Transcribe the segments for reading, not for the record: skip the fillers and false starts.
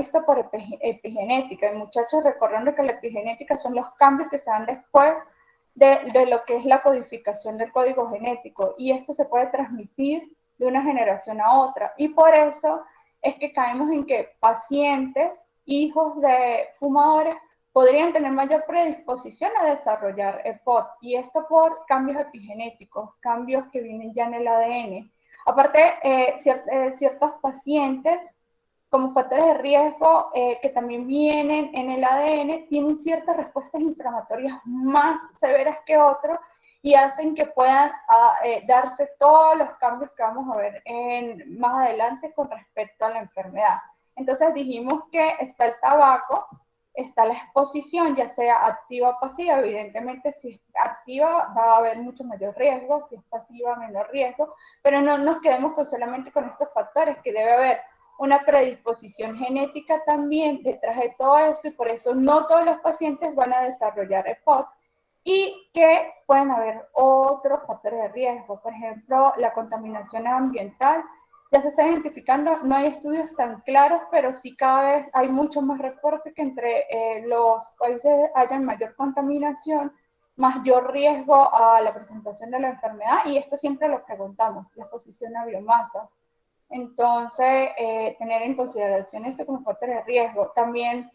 visto por epigenética. Y muchachos, recordando que la epigenética son los cambios que se dan después de lo que es la codificación del código genético. Y esto se puede transmitir de una generación a otra. Y por eso es que caemos en que pacientes, hijos de fumadores, podrían tener mayor predisposición a desarrollar EPOC. Y esto por cambios epigenéticos, cambios que vienen ya en el ADN. Aparte, ciertos pacientes como factores de riesgo que también vienen en el ADN tienen ciertas respuestas inflamatorias más severas que otros y hacen que puedan darse todos los cambios que vamos a ver más adelante con respecto a la enfermedad. Entonces dijimos que está el tabaco, está la exposición, ya sea activa o pasiva. Evidentemente, si es activa va a haber mucho mayor riesgo, si es pasiva, menor riesgo, pero no nos quedemos solamente con estos factores, que debe haber una predisposición genética también detrás de todo eso, y por eso no todos los pacientes van a desarrollar EPOC, y que pueden haber otros factores de riesgo, por ejemplo, la contaminación ambiental. Ya se está identificando, no hay estudios tan claros, pero sí cada vez hay muchos más reportes que entre los países hayan mayor contaminación, mayor riesgo a la presentación de la enfermedad, y esto siempre lo preguntamos, la exposición a biomasa. Entonces, tener en consideración esto como factor de riesgo. También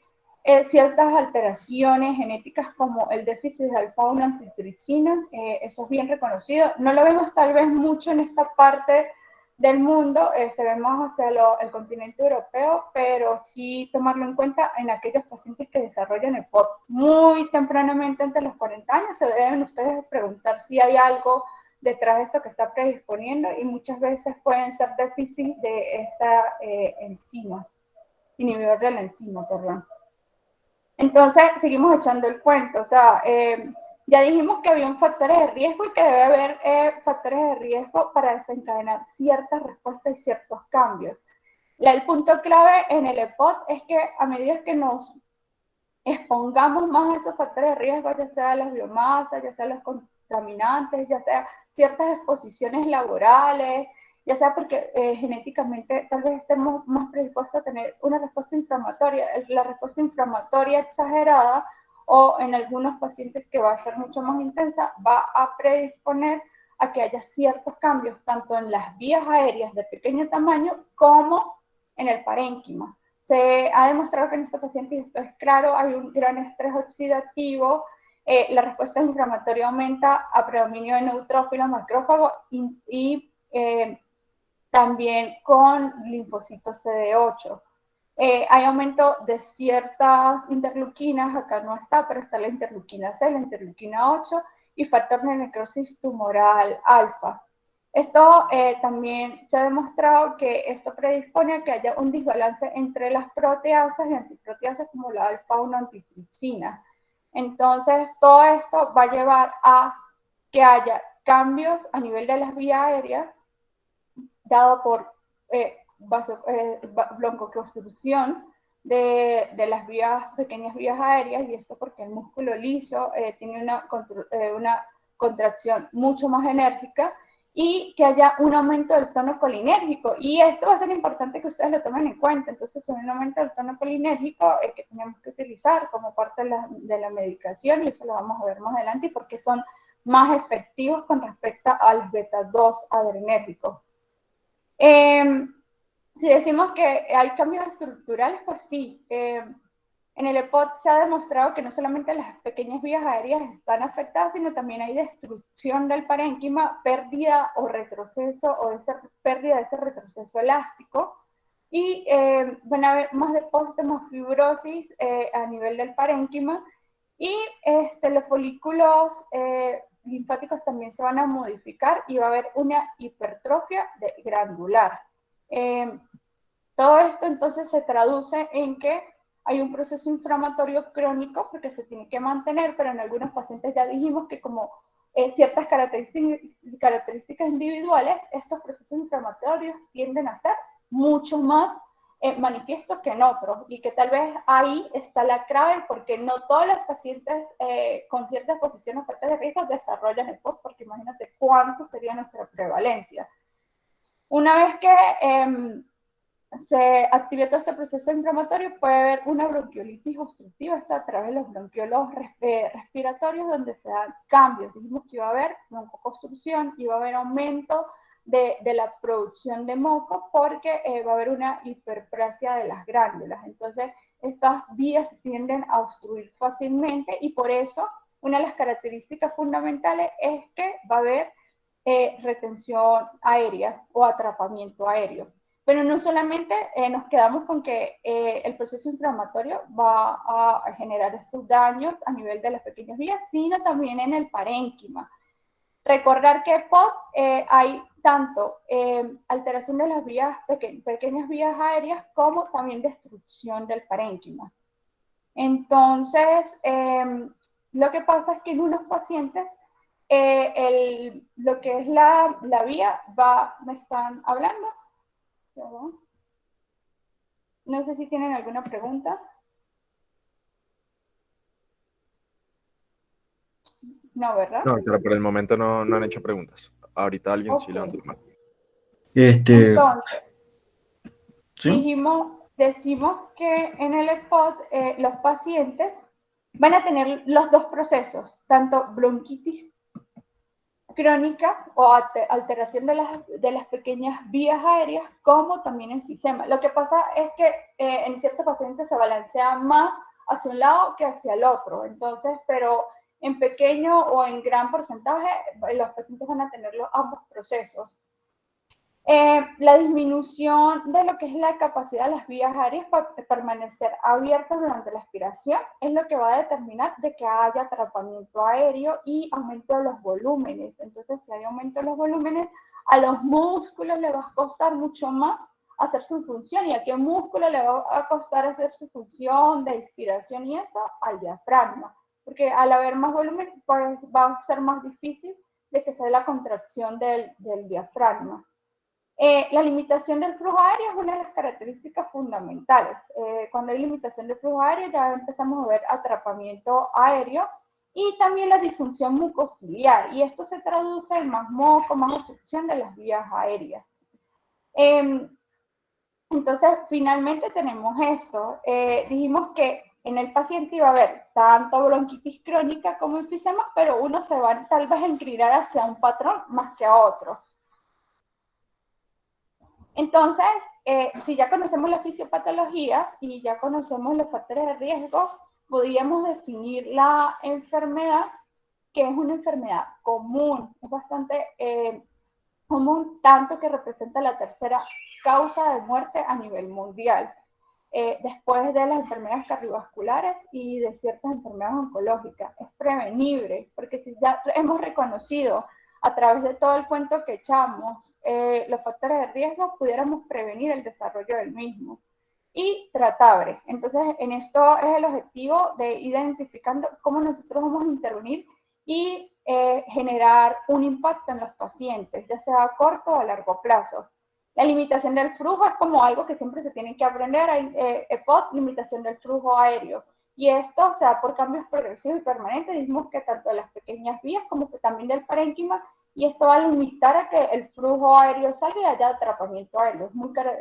ciertas alteraciones genéticas como el déficit de alfa-1 antitripsina, eso es bien reconocido. No lo vemos tal vez mucho en esta parte del mundo, se ve más hacia el continente europeo, pero sí tomarlo en cuenta en aquellos pacientes que desarrollan el POC muy tempranamente, entre los 40 años, se deben ustedes preguntar si hay algo detrás de esto que está predisponiendo, y muchas veces pueden ser déficit de esta enzima, inhibidor de la enzima, perdón. Entonces, seguimos echando el cuento, o sea, ya dijimos que había un factores de riesgo y que debe haber factores de riesgo para desencadenar ciertas respuestas y ciertos cambios. El punto clave en el EPOC es que a medida que nos expongamos más a esos factores de riesgo, ya sea las biomasas, ya sea los contaminantes, ya sea ciertas exposiciones laborales, ya sea porque genéticamente tal vez estemos más predispuestos a tener una respuesta inflamatoria. La respuesta inflamatoria exagerada, o en algunos pacientes que va a ser mucho más intensa, va a predisponer a que haya ciertos cambios, tanto en las vías aéreas de pequeño tamaño como en el parénquima. Se ha demostrado que en estos pacientes, esto es claro, hay un gran estrés oxidativo, la respuesta inflamatoria aumenta a predominio de neutrófilos, macrófagos y también con linfocitos CD8. Hay aumento de ciertas interleuquinas, acá no está, pero está la interleuquina C, la interleuquina 8 y factor de necrosis tumoral alfa. Esto también se ha demostrado que esto predispone a que haya un desbalance entre las proteasas y antiproteasas como la alfa-1 antitripsina. Entonces, todo esto va a llevar a que haya cambios a nivel de las vías aéreas, dado por broncoconstrucción de las pequeñas vías aéreas, y esto porque el músculo liso tiene una contracción mucho más enérgica, y que haya un aumento del tono colinérgico. Y esto va a ser importante que ustedes lo tomen en cuenta. Entonces, un aumento del tono colinérgico que tenemos que utilizar como parte de la medicación, y eso lo vamos a ver más adelante, porque son más efectivos con respecto a los beta-2 adrenérgicos. Si decimos que hay cambios estructurales, pues sí. En el EPOC se ha demostrado que no solamente las pequeñas vías aéreas están afectadas, sino también hay destrucción del parénquima, pérdida o retroceso, o pérdida de ese retroceso elástico, y van a haber más depósitos, más fibrosis a nivel del parénquima, y los folículos linfáticos también se van a modificar, y va a haber una hipertrofia granular. Todo esto entonces se traduce en que hay un proceso inflamatorio crónico, porque se tiene que mantener, pero en algunos pacientes ya dijimos que como ciertas características individuales, estos procesos inflamatorios tienden a ser mucho más manifiestos que en otros, y que tal vez ahí está la clave, porque no todos los pacientes con cierta exposición a factores de riesgo desarrollan EPOC, porque imagínate cuánto sería nuestra prevalencia. Una vez que se active todo este proceso inflamatorio, puede haber una bronquiolitis obstructiva, esto a través de los bronquiolos respiratorios, donde se dan cambios. Dijimos que iba a haber broncoconstrucción, iba a haber aumento de la producción de moco, porque va a haber una hiperplasia de las glándulas. Entonces, estas vías tienden a obstruir fácilmente, y por eso una de las características fundamentales es que va a haber retención aérea o atrapamiento aéreo. Pero no solamente nos quedamos con que el proceso inflamatorio va a generar estos daños a nivel de las pequeñas vías, sino también en el parénquima. Recordar que POD hay tanto alteración de las vías, pequeñas vías aéreas, como también destrucción del parénquima. Entonces, lo que pasa es que en unos pacientes lo que es la vía me están hablando. No sé si tienen alguna pregunta. No, ¿verdad? No, pero por el momento no han hecho preguntas. Ahorita alguien sí levantó la mano. Entonces, ¿sí? decimos que en el EPOD los pacientes van a tener los dos procesos, tanto bronquitis crónica o alteración de las pequeñas vías aéreas, como también enfisema. Lo que pasa es que en ciertos pacientes se balancea más hacia un lado que hacia el otro. Entonces, pero en pequeño o en gran porcentaje, los pacientes van a tener ambos procesos. La disminución de lo que es la capacidad de las vías aéreas para permanecer abiertas durante la expiración es lo que va a determinar de que haya atrapamiento aéreo y aumento de los volúmenes. Entonces, si hay aumento de los volúmenes, a los músculos les va a costar mucho más hacer su función. ¿Y a qué músculo le va a costar hacer su función de inspiración y eso? Al diafragma. Porque al haber más volumen, pues va a ser más difícil de que sea la contracción del diafragma. La limitación del flujo aéreo es una de las características fundamentales. Cuando hay limitación del flujo aéreo ya empezamos a ver atrapamiento aéreo y también la disfunción mucociliar, y esto se traduce en más moco, más obstrucción de las vías aéreas. Entonces, finalmente tenemos esto. Dijimos que en el paciente iba a haber tanto bronquitis crónica como enfisema, pero uno se va tal vez a inclinar hacia un patrón más que a otros. Entonces, si ya conocemos la fisiopatología y ya conocemos los factores de riesgo, podríamos definir la enfermedad, que es una enfermedad común, es bastante común, tanto que representa la tercera causa de muerte a nivel mundial, después de las enfermedades cardiovasculares y de ciertas enfermedades oncológicas. Es prevenible, porque si ya hemos reconocido a través de todo el cuento que echamos los factores de riesgo, pudiéramos prevenir el desarrollo del mismo. Y tratable. Entonces, en esto es el objetivo de identificando cómo nosotros vamos a intervenir y generar un impacto en los pacientes, ya sea a corto o a largo plazo. La limitación del flujo es como algo que siempre se tiene que aprender. Hay EPOD, limitación del flujo aéreo. Y esto se da por cambios progresivos y permanentes. Dijimos que tanto de las pequeñas vías como que también del parénquima. Y esto va a limitar a que el flujo aéreo salga y haya atrapamiento aéreo.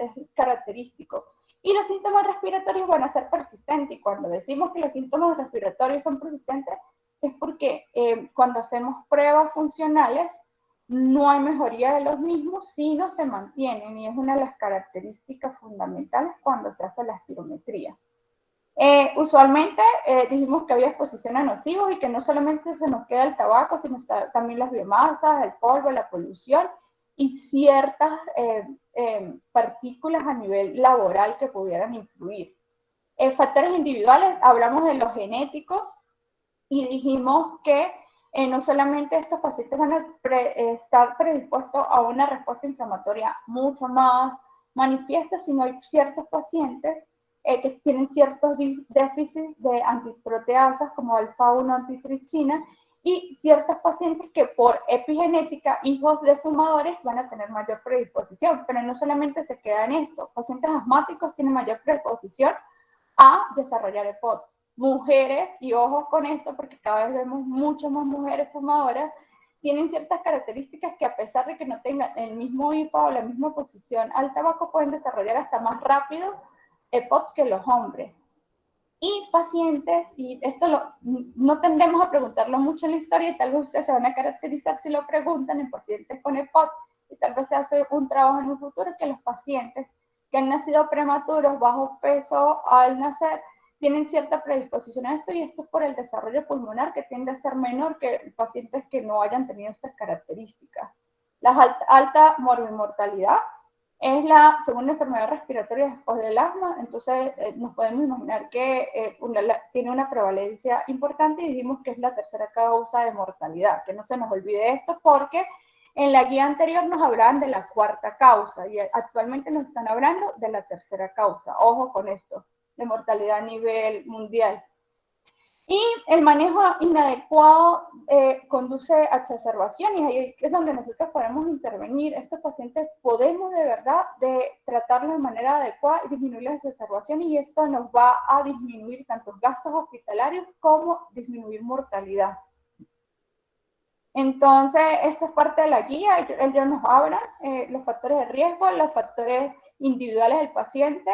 Es característico. Y los síntomas respiratorios van a ser persistentes. Y cuando decimos que los síntomas respiratorios son persistentes, es porque cuando hacemos pruebas funcionales, no hay mejoría de los mismos, sino se mantienen, y es una de las características fundamentales cuando se hace la espirometría. Usualmente dijimos que había exposición a nocivos y que no solamente se nos queda el tabaco, sino también las biomasas, el polvo, la polución y ciertas partículas a nivel laboral que pudieran influir. Factores individuales, hablamos de los genéticos y dijimos que no solamente estos pacientes van a estar predispuestos a una respuesta inflamatoria mucho más manifiesta, sino hay ciertos pacientes que tienen ciertos déficits de antiproteasas como alfa-1 antitripsina, y ciertos pacientes que por epigenética, hijos de fumadores, van a tener mayor predisposición. Pero no solamente se queda en esto, pacientes asmáticos tienen mayor predisposición a desarrollar EPOD. Mujeres, y ojo con esto porque cada vez vemos muchas más mujeres fumadoras, tienen ciertas características que a pesar de que no tengan el mismo IPA o la misma posición al tabaco, pueden desarrollar hasta más rápido EPOC que los hombres. Y pacientes, y esto no tendemos a preguntarlo mucho en la historia, y tal vez ustedes se van a caracterizar si lo preguntan en pacientes con EPOC, y tal vez se hace un trabajo en un futuro que los pacientes que han nacido prematuros, bajo peso al nacer, tienen cierta predisposición a esto, y esto es por el desarrollo pulmonar que tiende a ser menor que pacientes que no hayan tenido estas características. La alta morbimortalidad es la segunda enfermedad respiratoria después del asma, entonces nos podemos imaginar que tiene una prevalencia importante, y dijimos que es la tercera causa de mortalidad. Que no se nos olvide esto, porque en la guía anterior nos hablaban de la cuarta causa y actualmente nos están hablando de la tercera causa. Ojo con esto, de mortalidad a nivel mundial. Y el manejo inadecuado conduce a exacerbación, y ahí es donde nosotros podemos intervenir. Estos pacientes podemos de verdad tratarlos de manera adecuada y disminuir las exacerbaciones, y esto nos va a disminuir tanto gastos hospitalarios como disminuir mortalidad. Entonces, esta es parte de la guía. Ellos nos hablan los factores de riesgo, los factores individuales del paciente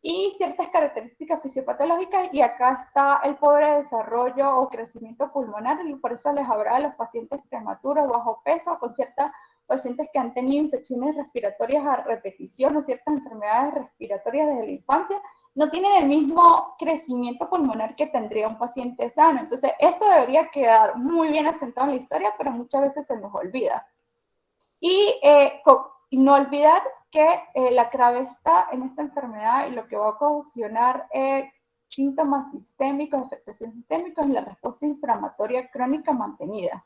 y ciertas características fisiopatológicas, y acá está el pobre desarrollo o crecimiento pulmonar, y por eso les hablaba de los pacientes prematuros, bajo peso, con ciertas pacientes que han tenido infecciones respiratorias a repetición o ciertas enfermedades respiratorias desde la infancia, no tienen el mismo crecimiento pulmonar que tendría un paciente sano. Entonces, esto debería quedar muy bien asentado en la historia, pero muchas veces se nos olvida. Y no olvidar que la clave está en esta enfermedad, y lo que va a ocasionar síntomas sistémicos, afectación sistémica, en la respuesta inflamatoria crónica mantenida.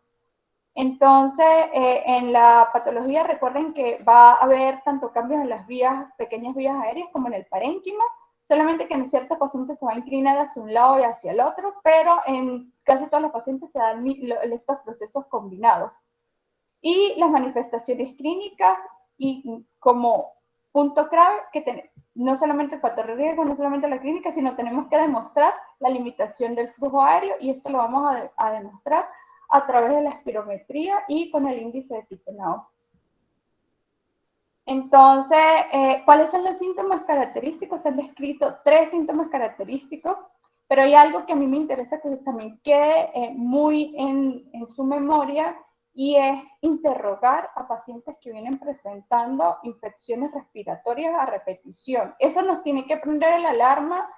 Entonces, en la patología, recuerden que va a haber tanto cambios en las vías, pequeñas vías aéreas, como en el parénquima, solamente que en ciertos pacientes se va a inclinar hacia un lado y hacia el otro, pero en casi todos los pacientes se dan estos procesos combinados. Y las manifestaciones clínicas, y como punto clave, que no solamente el factor de riesgo, no solamente la clínica, sino tenemos que demostrar la limitación del flujo aéreo, y esto lo vamos a demostrar a través de la espirometría y con el índice de Tikhonov. Entonces, ¿cuáles son los síntomas característicos? Se han descrito 3 síntomas característicos, pero hay algo que a mí me interesa que también quede muy en su memoria, y es interrogar a pacientes que vienen presentando infecciones respiratorias a repetición. Eso nos tiene que prender la alarma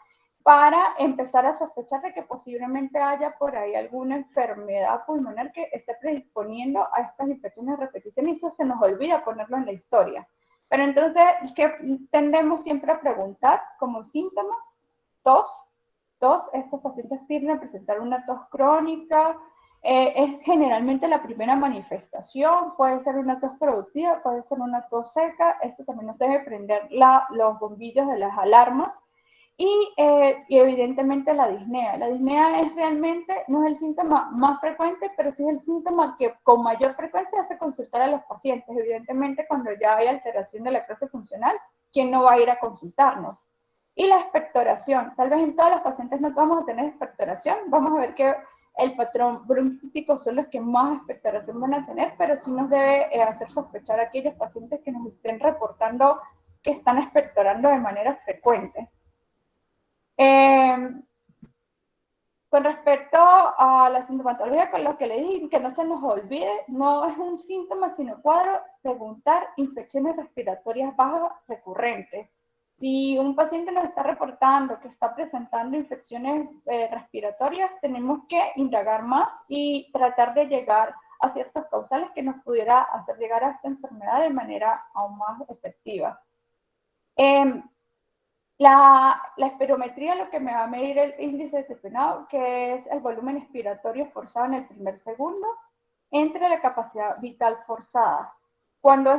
para empezar a sospechar de que posiblemente haya por ahí alguna enfermedad pulmonar que esté predisponiendo a estas infecciones a repetición, y eso se nos olvida ponerlo en la historia. Pero entonces, ¿qué tendemos siempre a preguntar como síntomas? Tos. Estos pacientes tienden a presentar una tos crónica, es generalmente la primera manifestación, puede ser una tos productiva, puede ser una tos seca. Esto también nos debe prender los bombillos de las alarmas. Y evidentemente la disnea. La disnea es realmente, no es el síntoma más frecuente, pero sí es el síntoma que con mayor frecuencia hace consultar a los pacientes. Evidentemente, cuando ya hay alteración de la clase funcional, ¿quién no va a ir a consultarnos? Y la expectoración. Tal vez en todos los pacientes no vamos a tener expectoración. Vamos a ver que el patrón bronquítico son los que más expectoración van a tener, pero sí nos debe hacer sospechar a aquellos pacientes que nos estén reportando que están expectorando de manera frecuente. Con respecto a la sintomatología, con lo que le dije, que no se nos olvide, no es un síntoma sino cuadro, preguntar infecciones respiratorias bajas recurrentes. Si un paciente nos está reportando que está presentando infecciones respiratorias, tenemos que indagar más y tratar de llegar a ciertos causales que nos pudiera hacer llegar a esta enfermedad de manera aún más efectiva. La espirometría lo que me va a medir el índice de Tikhonov, que es el volumen expiratorio forzado en el primer segundo, entre la capacidad vital forzada. Cuando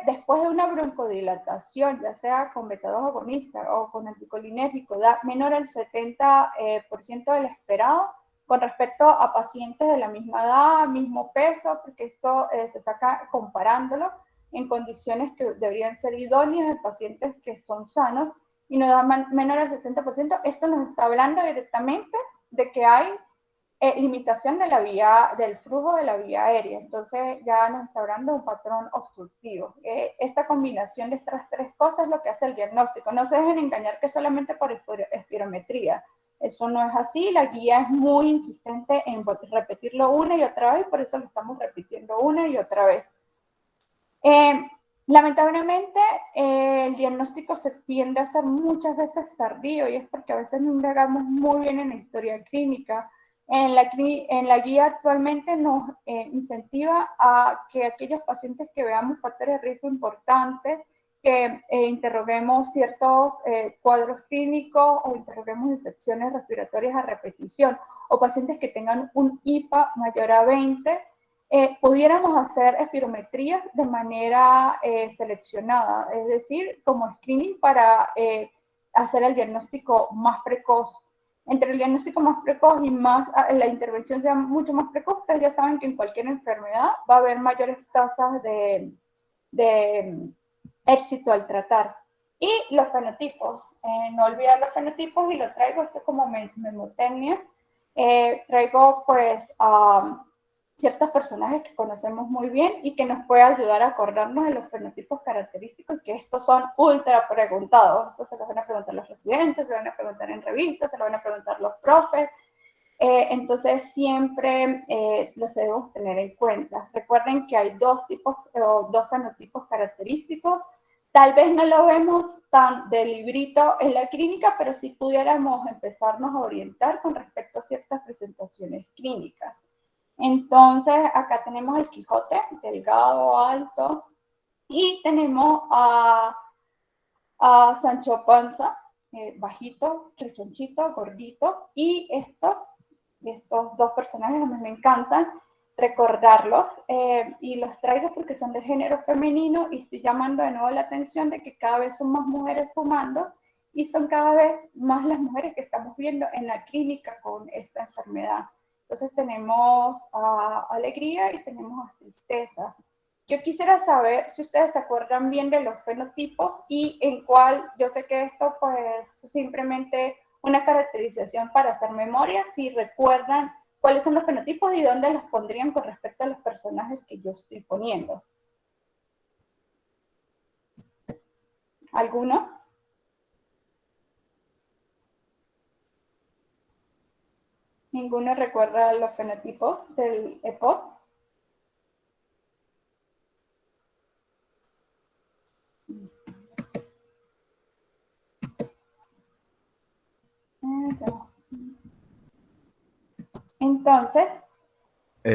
después de una broncodilatación, ya sea con beta-2 agonista o con anticolinérgico, da menor al 70% del esperado, con respecto a pacientes de la misma edad, mismo peso, porque esto se saca comparándolo en condiciones que deberían ser idóneas de pacientes que son sanos, y nos da menor al 70%, esto nos está hablando directamente de que hay limitación de la vía, del flujo de la vía aérea. Entonces ya nos está hablando de un patrón obstructivo. Esta combinación de estas tres cosas es lo que hace el diagnóstico. No se dejen engañar que solamente por espirometría. Eso no es así. La guía es muy insistente en repetirlo una y otra vez, por eso lo estamos repitiendo una y otra vez. Lamentablemente, el diagnóstico se tiende a ser muchas veces tardío y es porque a veces no indagamos muy bien en la historia clínica. En la guía actualmente nos incentiva a que aquellos pacientes que veamos factores de riesgo importantes, que interroguemos ciertos cuadros clínicos o interroguemos infecciones respiratorias a repetición o pacientes que tengan un IPA mayor a 20, pudiéramos hacer espirometrías de manera seleccionada, es decir, como screening para hacer el diagnóstico más precoz. Entre el diagnóstico más precoz y más la intervención sea mucho más precoz, ustedes ya saben que en cualquier enfermedad va a haber mayores tasas de éxito al tratar. Y los fenotipos, no olvidar los fenotipos, y lo traigo, esto como memotecnia, traigo pues ciertos personajes que conocemos muy bien y que nos puede ayudar a acordarnos de los fenotipos característicos, que estos son ultra preguntados. Estos se los van a preguntar los residentes, se los van a preguntar en revistas, se los van a preguntar los profes. Entonces siempre los debemos tener en cuenta. Recuerden que hay dos fenotipos característicos. Tal vez no lo vemos tan de librito en la clínica, pero sí pudiéramos empezarnos a orientar con respecto a ciertas presentaciones clínicas. Entonces, acá tenemos el Quijote, delgado, alto, y tenemos a Sancho Panza, bajito, rechonchito, gordito, y estos dos personajes a mí me encantan recordarlos, y los traigo porque son de género femenino y estoy llamando de nuevo la atención de que cada vez son más mujeres fumando y son cada vez más las mujeres que estamos viendo en la clínica con esta enfermedad. Entonces tenemos alegría y tenemos tristeza. Yo quisiera saber si ustedes se acuerdan bien de los fenotipos y en cuál, yo sé que esto pues simplemente una caracterización para hacer memoria, si recuerdan cuáles son los fenotipos y dónde los pondrían con respecto a los personajes que yo estoy poniendo. ¿Alguno? ¿Ninguno recuerda los fenotipos del EPOC? Entonces,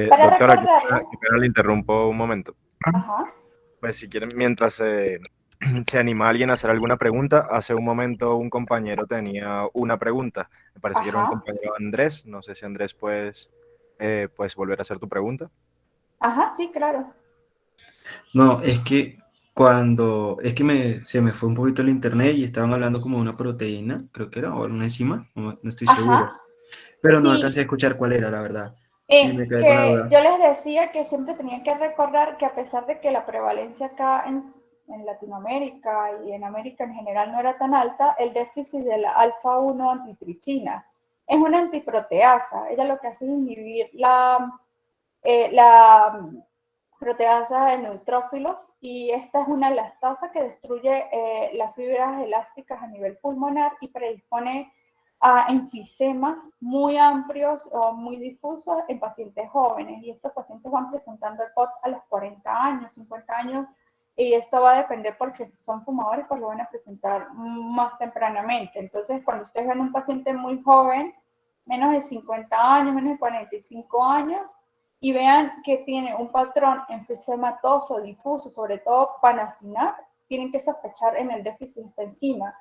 para doctora, recordarlo, que le interrumpo un momento. ajá. Pues si quieren, mientras se anima alguien a hacer alguna pregunta, hace un momento un compañero tenía una pregunta. Me parece que era un compañero Andrés. No sé si Andrés puedes volver a hacer tu pregunta. Ajá, sí, claro. No, es que se me fue un poquito el internet y estaban hablando como de una proteína, creo que era, o una enzima, no estoy seguro. Ajá. Pero no Sí, alcancé a escuchar cuál era, la verdad. Y me quedé con la que duda. yo les decía que siempre tenían que recordar que a pesar de que la prevalencia acá en Latinoamérica y en América en general no era tan alta, el déficit de la alfa-1 antitripsina es una antiproteasa. Ella lo que hace es inhibir la proteasa de neutrófilos y esta es una elastasa que destruye las fibras elásticas a nivel pulmonar y predispone a enfisemas muy amplios o muy difusos en pacientes jóvenes, y estos pacientes van presentando el POT a los 40 años, 50 años, y esto va a depender porque si son fumadores pues lo van a presentar más tempranamente. Entonces cuando ustedes ven un paciente muy joven, menos de 50 años, menos de 45 años, y vean que tiene un patrón enfisematoso difuso, sobre todo panacinar, tienen que sospechar en el déficit de esta enzima.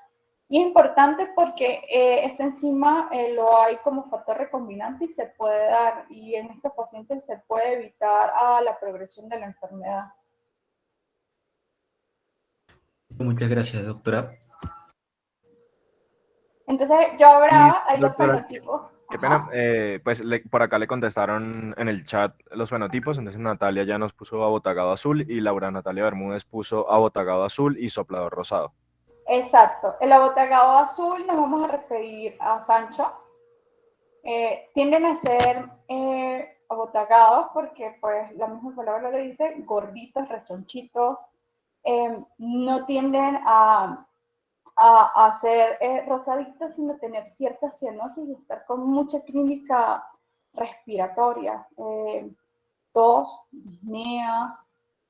Y es importante porque esta enzima lo hay como factor recombinante y se puede dar, y en estos pacientes se puede evitar la progresión de la enfermedad. Muchas gracias, doctora. Entonces, yo hablaba, hay dos Doctora, fenotipos. qué pena, pues por acá le contestaron en el chat los fenotipos, entonces Natalia ya nos puso abotagado azul y Laura Natalia Bermúdez puso abotagado azul y soplador rosado. Exacto. El abotagado azul nos vamos a referir a Sancho. Tienden a ser abotagados porque, pues, la misma palabra lo dice, gorditos, rechonchitos. No tienden a ser rosaditos, sino tener cierta cianosis y estar con mucha clínica respiratoria, tos, disnea,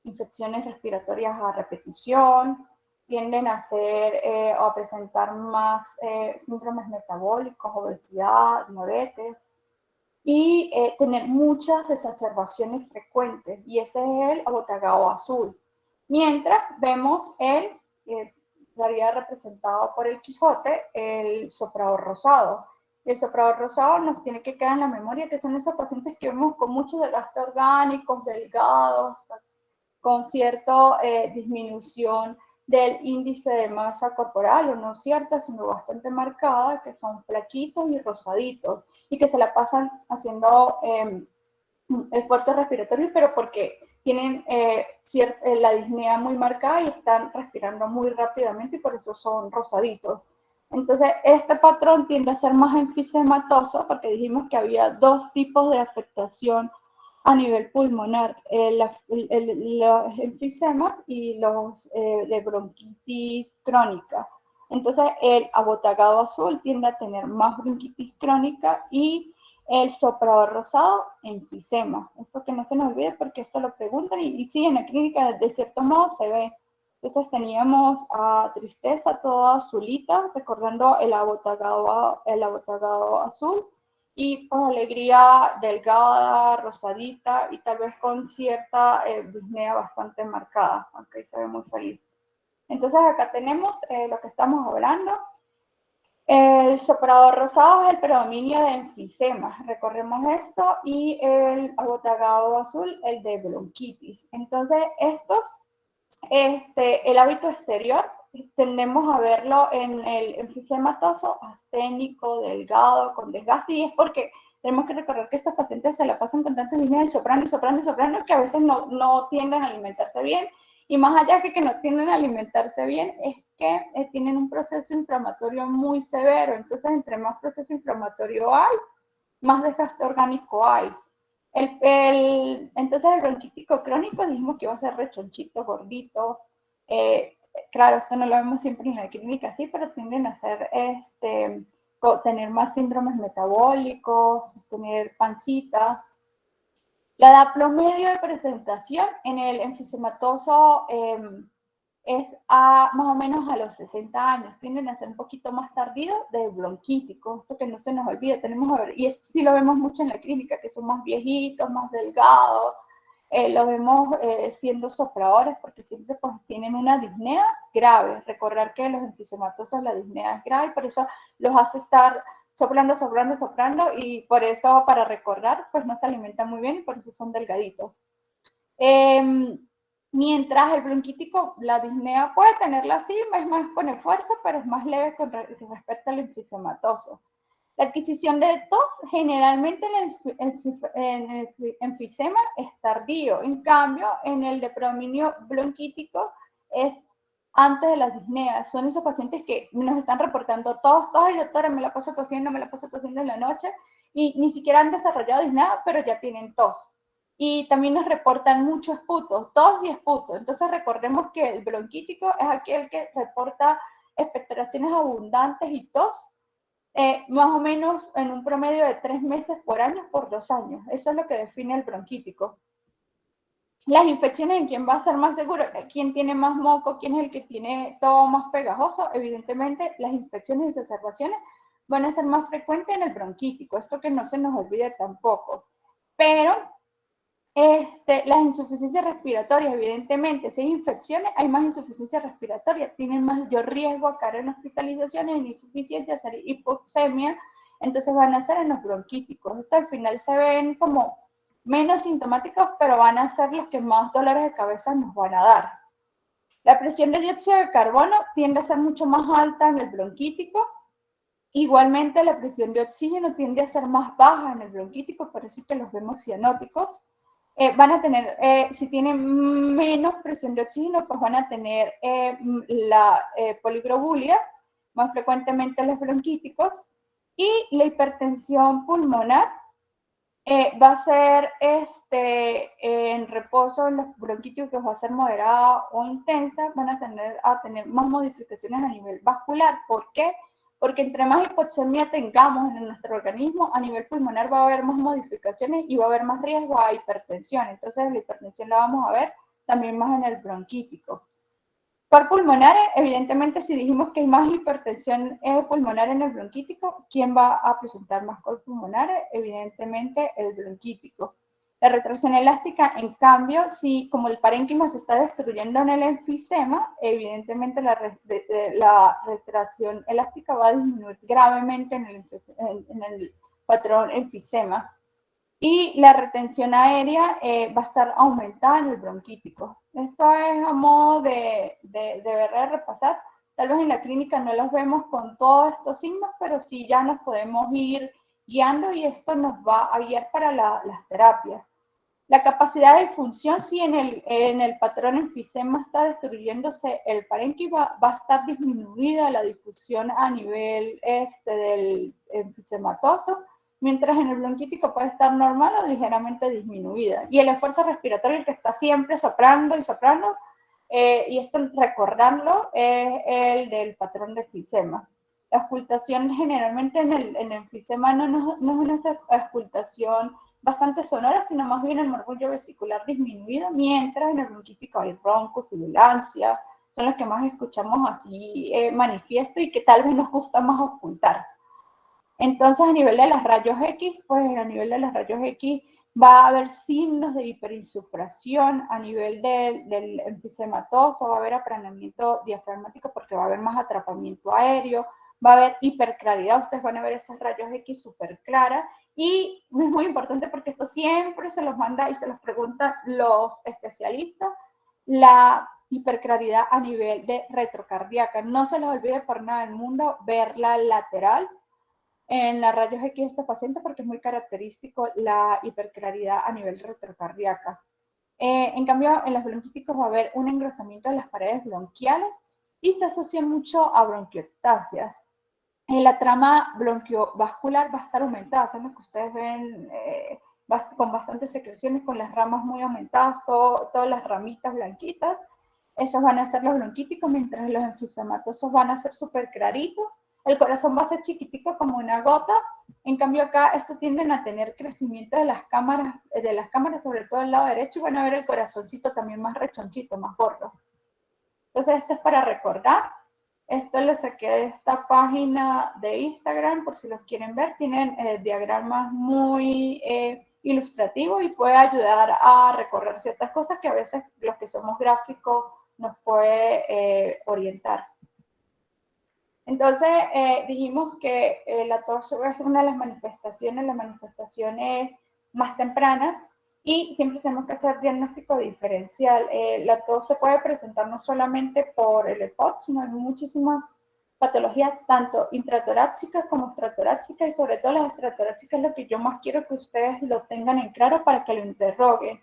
infecciones respiratorias a repetición, tienden a ser o a presentar más síndromes metabólicos, obesidad, diabetes, y tener muchas exacerbaciones frecuentes, y ese es el abotagado azul. Mientras vemos el, estaría representado por el Quijote, el soprado rosado. El soprado rosado nos tiene que quedar en la memoria que son esos pacientes que vemos con mucho desgaste orgánico, delgados, con cierta disminución del índice de masa corporal, o no cierta, sino bastante marcada, que son flaquitos y rosaditos, y que se la pasan haciendo esfuerzos respiratorios, pero porque tienen la disnea muy marcada y están respirando muy rápidamente y por eso son rosaditos. Entonces, este patrón tiende a ser más enfisematoso porque dijimos que había dos tipos de afectación a nivel pulmonar, los enfisemas y los de bronquitis crónica. Entonces, el abotagado azul tiende a tener más bronquitis crónica y el soprado rosado, enfisema. Esto que no se nos olvide porque esto lo preguntan y sí, en la clínica de cierto modo se ve. Entonces teníamos a Tristeza toda azulita, recordando el abotagado azul, y pues Alegría delgada, rosadita y tal vez con cierta disnea bastante marcada, aunque se ve muy feliz. Entonces acá tenemos lo que estamos hablando. El soprado rosado es el predominio de enfisema, recorremos esto, y el abotagado azul, el de bronquitis. Entonces, estos, el hábito exterior, tendemos a verlo en el enfisematoso, asténico, delgado, con desgaste, y es porque tenemos que recordar que estos pacientes se la pasan con tantas líneas de soprano y soprano y soprano que a veces no tienden a alimentarse bien. Y más allá que no tienden a alimentarse bien, es que tienen un proceso inflamatorio muy severo. Entonces, entre más proceso inflamatorio hay, más desgaste orgánico hay. Entonces, el bronquítico crónico dijimos que iba a ser rechonchito, gordito. Claro, esto no lo vemos siempre en la clínica así, pero tienden a ser, tener más síndromes metabólicos, tener pancita. La edad promedio de presentación en el enfisematoso es más o menos a los 60 años. Tienden a ser un poquito más tardíos de bronquítico, esto que no se nos olvide. Tenemos a ver, y esto sí lo vemos mucho en la clínica, que son más viejitos, más delgados. Lo vemos siendo sopladores porque siempre pues, tienen una disnea grave. Recordar que los enfisematosos la disnea es grave, por eso los hace estar soplando, soplando, soplando, y por eso, para recordar, pues no se alimentan muy bien y por eso son delgaditos. Mientras el bronquítico, la disnea puede tenerla así, es más con esfuerzo, pero es más leve con respecto al enfisematoso. La adquisición de tos, generalmente en el enfisema es tardío, en cambio, en el de predominio bronquítico es antes de las disneas. Son esos pacientes que nos están reportando tos, ay doctora, me la paso tosiendo en la noche, y ni siquiera han desarrollado disnea, pero ya tienen tos. Y también nos reportan muchos esputos, tos y esputos. Entonces recordemos que el bronquítico es aquel que reporta expectoraciones abundantes y tos, más o menos en un promedio de 3 meses por año por 2 años. Eso es lo que define el bronquítico. Las infecciones, ¿en quién va a ser más seguro? ¿Quién tiene más moco? ¿Quién es el que tiene todo más pegajoso? Evidentemente, las infecciones y exacerbaciones van a ser más frecuentes en el bronquítico. Esto que no se nos olvide tampoco. Pero las insuficiencias respiratorias, evidentemente, si hay infecciones, hay más insuficiencia respiratoria, tienen mayor riesgo a caer en hospitalizaciones, en insuficiencia, hacer hipoxemia, entonces van a ser en los bronquíticos. Esto al final se ven como menos sintomáticos, pero van a ser los que más dolores de cabeza nos van a dar. La presión de dióxido de carbono tiende a ser mucho más alta en el bronquítico. Igualmente, la presión de oxígeno tiende a ser más baja en el bronquítico, por eso es que los vemos cianóticos. Van a tener, si tienen menos presión de oxígeno, pues van a tener la poliglobulia, más frecuentemente los bronquíticos. Y la hipertensión pulmonar va a ser en reposo, en los bronquitis que va a ser moderada o intensa, van a tener más modificaciones a nivel vascular. ¿Por qué? Porque entre más hipoxemia tengamos en nuestro organismo, a nivel pulmonar va a haber más modificaciones y va a haber más riesgo a hipertensión. Entonces la hipertensión la vamos a ver también más en el bronquítico. Por pulmonares, evidentemente, si dijimos que hay más hipertensión pulmonar en el bronquítico, ¿quién va a presentar más cor pulmonares? Evidentemente, el bronquítico. La retracción elástica, en cambio, si como el parénquima se está destruyendo en el enfisema, evidentemente la retracción elástica va a disminuir gravemente en el patrón enfisema. Y la retención aérea va a estar aumentada en el bronquítico. Esto es a modo de repasar. Tal vez en la clínica no los vemos con todos estos signos, pero sí ya nos podemos ir guiando y esto nos va a guiar para las terapias. La capacidad de función, si en el patrón enfisema está destruyéndose el parénquima, va a estar disminuida la difusión a nivel del enfisematoso, mientras en el bronquítico puede estar normal o ligeramente disminuida. Y el esfuerzo respiratorio, el que está siempre soplando y soplando, y esto recordarlo, es el del patrón de enfisema. La auscultación generalmente en el enfisema no es una auscultación bastante sonora, sino más bien el murmullo vesicular disminuido, mientras en el bronquítico hay roncos, sibilancia, son los que más escuchamos así manifiesto y que tal vez nos gusta más ocultar. Entonces, a nivel de los rayos X, pues a nivel de los rayos X va a haber signos de hiperinsuflación, a nivel del enfisematoso va a haber aplanamiento diafragmático porque va a haber más atrapamiento aéreo, va a haber hiperclaridad, ustedes van a ver esos rayos X súper claras, y es muy importante porque esto siempre se los manda y se los preguntan los especialistas, la hiperclaridad a nivel de retrocardíaca. No se les olvide por nada del mundo ver la lateral en la rayos X de este paciente porque es muy característico la hiperclaridad a nivel retrocardíaca. En cambio, en los bronquíticos va a haber un engrosamiento de las paredes bronquiales y se asocia mucho a bronquiectasias. La trama bronquiovascular va a estar aumentada, son los que ustedes ven con bastantes secreciones, con las ramas muy aumentadas, todas las ramitas blanquitas. Esos van a ser los bronquíticos, mientras los enfisematosos van a ser súper claritos. El corazón va a ser chiquitico como una gota. En cambio acá, estos tienden a tener crecimiento de las cámaras, sobre todo del lado derecho, y van a ver el corazoncito también más rechonchito, más gordo. Entonces, esto es para recordar. Esto lo saqué de esta página de Instagram, por si los quieren ver. Tienen diagramas muy ilustrativos y puede ayudar a recorrer ciertas cosas que a veces los que somos gráficos nos puede orientar. Entonces, dijimos que la tos es una de las manifestaciones más tempranas, y siempre tenemos que hacer diagnóstico diferencial. La tos se puede presentar no solamente por el EPOC, sino en muchísimas patologías, tanto intratorácicas como extratorácicas, y sobre todo las extratorácicas es lo que yo más quiero que ustedes lo tengan en claro para que lo interroguen.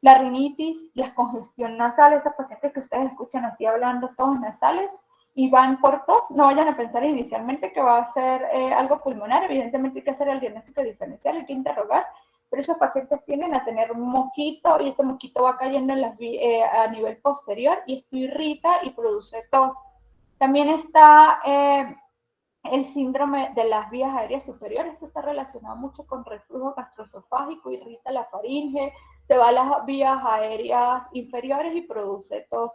La rinitis, la congestión nasal, esos pacientes que ustedes escuchan así hablando todos nasales, y van por tos, no vayan a pensar inicialmente que va a ser algo pulmonar. Evidentemente hay que hacer el diagnóstico diferencial, hay que interrogar, pero esos pacientes tienden a tener un mosquito y ese mosquito va cayendo a nivel posterior y esto irrita y produce tos. También está el síndrome de las vías aéreas superiores. Esto está relacionado mucho con reflujo gastroesofágico, irrita la faringe, se va a las vías aéreas inferiores y produce tos.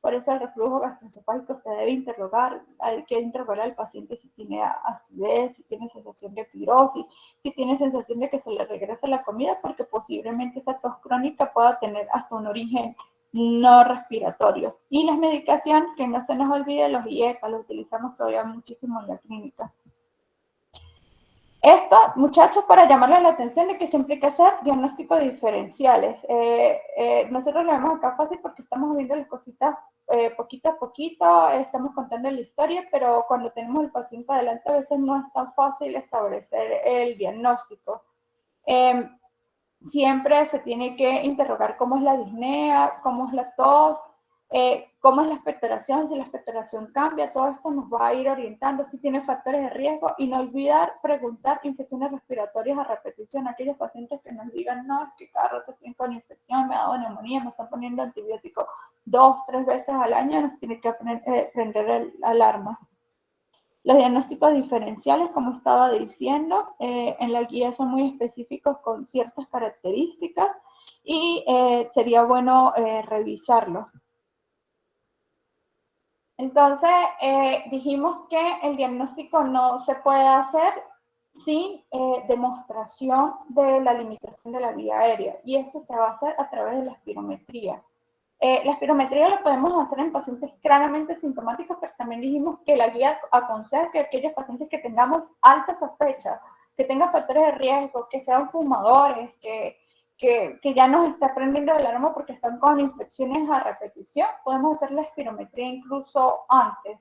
Por eso el reflujo gastroesofágico se debe interrogar, hay que interrogar al paciente si tiene acidez, si tiene sensación de pirosis, si tiene sensación de que se le regresa la comida, porque posiblemente esa tos crónica pueda tener hasta un origen no respiratorio. Y las medicaciones, que no se nos olvide, los IECA, los utilizamos todavía muchísimo en la clínica. Esto, muchachos, para llamarles la atención de que siempre hay que hacer diagnósticos diferenciales. Nosotros lo vemos acá fácil porque estamos viendo las cositas poquito a poquito, estamos contando la historia, pero cuando tenemos el paciente adelante a veces no es tan fácil establecer el diagnóstico. Siempre se tiene que interrogar cómo es la disnea, cómo es la tos, cómo es la expectoración, si la expectoración cambia, todo esto nos va a ir orientando si tiene factores de riesgo y no olvidar preguntar infecciones respiratorias a repetición. Aquellos pacientes que nos digan, no, es que cada rato estoy con infección, me ha dado neumonía, me están poniendo antibióticos 2, 3 veces al año, nos tiene que prender el alarma. Los diagnósticos diferenciales, como estaba diciendo, en la guía son muy específicos con ciertas características y sería bueno revisarlos. Entonces, dijimos que el diagnóstico no se puede hacer sin demostración de la limitación de la vía aérea, y esto se va a hacer a través de la espirometría. La espirometría la podemos hacer en pacientes claramente sintomáticos, pero también dijimos que la guía aconseja que aquellos pacientes que tengamos alta sospecha, que tengan factores de riesgo, que sean fumadores, que ya nos está prendiendo el alarma porque están con infecciones a repetición, podemos hacer la espirometría incluso antes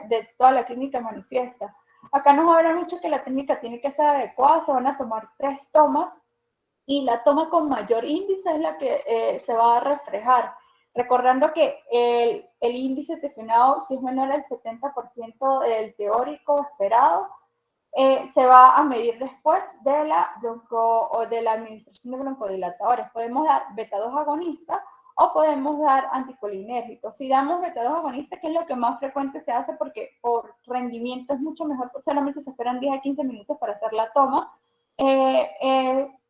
de toda la clínica manifiesta. Acá nos habla mucho que la técnica tiene que ser adecuada, se van a tomar 3 tomas y la toma con mayor índice es la que se va a reflejar. Recordando que el índice definado, si es menor al 70% del teórico esperado, se va a medir después de la administración de broncodilatadores. Podemos dar beta-2 agonista o podemos dar anticolinérgicos. Si damos beta-2 agonista, que es lo que más frecuente se hace porque por rendimiento es mucho mejor, solamente se esperan 10 a 15 minutos para hacer la toma,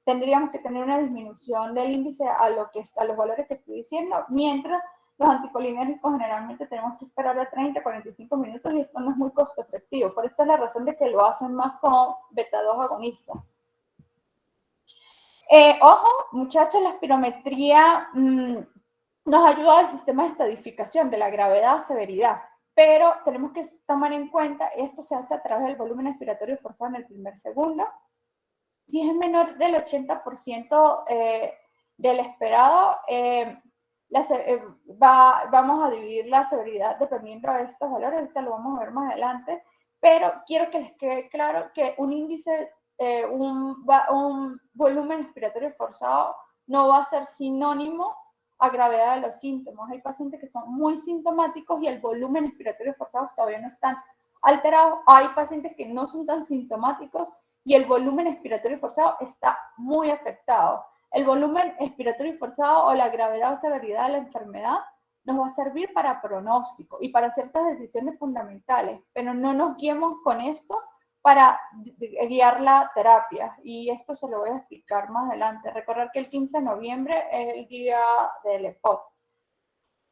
tendríamos que tener una disminución del índice a los valores que estoy diciendo, mientras los anticolinérgicos generalmente tenemos que esperar a 30, 45 minutos y esto no es muy costo efectivo. Por esta es la razón de que lo hacen más con beta-2 agonistas. Ojo, muchachos, la espirometría nos ayuda al sistema de estadificación de la gravedad, severidad, pero tenemos que tomar en cuenta, esto se hace a través del volumen expiratorio forzado en el primer segundo. Si es menor del 80% del esperado, vamos a dividir la severidad dependiendo de estos valores, ahorita lo vamos a ver más adelante, pero quiero que les quede claro que un índice, un volumen expiratorio forzado no va a ser sinónimo a gravedad de los síntomas. Hay pacientes que son muy sintomáticos y el volumen expiratorio forzado todavía no están alterados. Hay pacientes que no son tan sintomáticos y el volumen expiratorio forzado está muy afectado. El volumen expiratorio forzado o la gravedad o severidad de la enfermedad nos va a servir para pronóstico y para ciertas decisiones fundamentales, pero no nos guiemos con esto para guiar la terapia, y esto se lo voy a explicar más adelante. Recordar que el 15 de noviembre es el día del EPOC.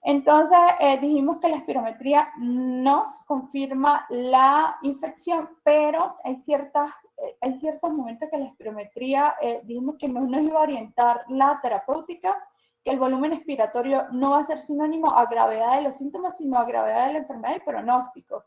Entonces, dijimos que la espirometría nos confirma la infección, pero hay ciertos momentos que la espirometría, dijimos que no nos iba a orientar la terapéutica, que el volumen expiratorio no va a ser sinónimo a gravedad de los síntomas, sino a gravedad de la enfermedad y pronóstico.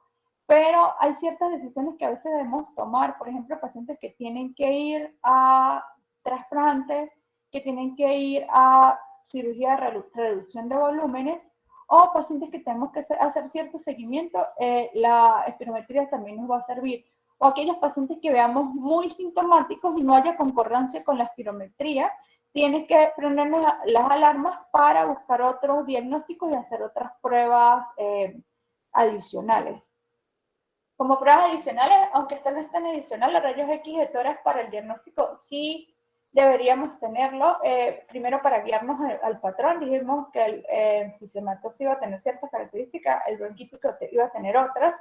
Pero hay ciertas decisiones que a veces debemos tomar, por ejemplo, pacientes que tienen que ir a trasplante, que tienen que ir a cirugía de reducción de volúmenes, o pacientes que tenemos que hacer cierto seguimiento, la espirometría también nos va a servir. O aquellos pacientes que veamos muy sintomáticos y no haya concordancia con la espirometría, tienen que prender las alarmas para buscar otros diagnósticos y hacer otras pruebas adicionales. Como pruebas adicionales, aunque esta no es tan adicional, los rayos X de tórax para el diagnóstico sí deberíamos tenerlo, primero para guiarnos al patrón. Dijimos que el enfisema-tosis iba a tener ciertas características, el bronquitis iba a tener otras.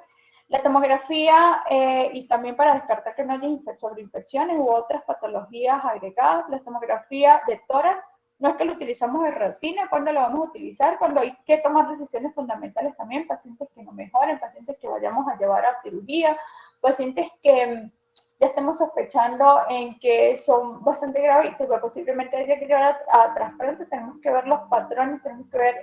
La tomografía, y también para descartar que no haya sobreinfecciones u otras patologías agregadas, la tomografía de tórax, no es que lo utilizamos de rutina, cuando lo vamos a utilizar, cuando hay que tomar decisiones fundamentales también, pacientes que no mejoren, pacientes que vayamos a llevar a cirugía, pacientes que ya estemos sospechando en que son bastante graves y que posiblemente haya que llevar a trasplante. Tenemos que ver los patrones, tenemos que ver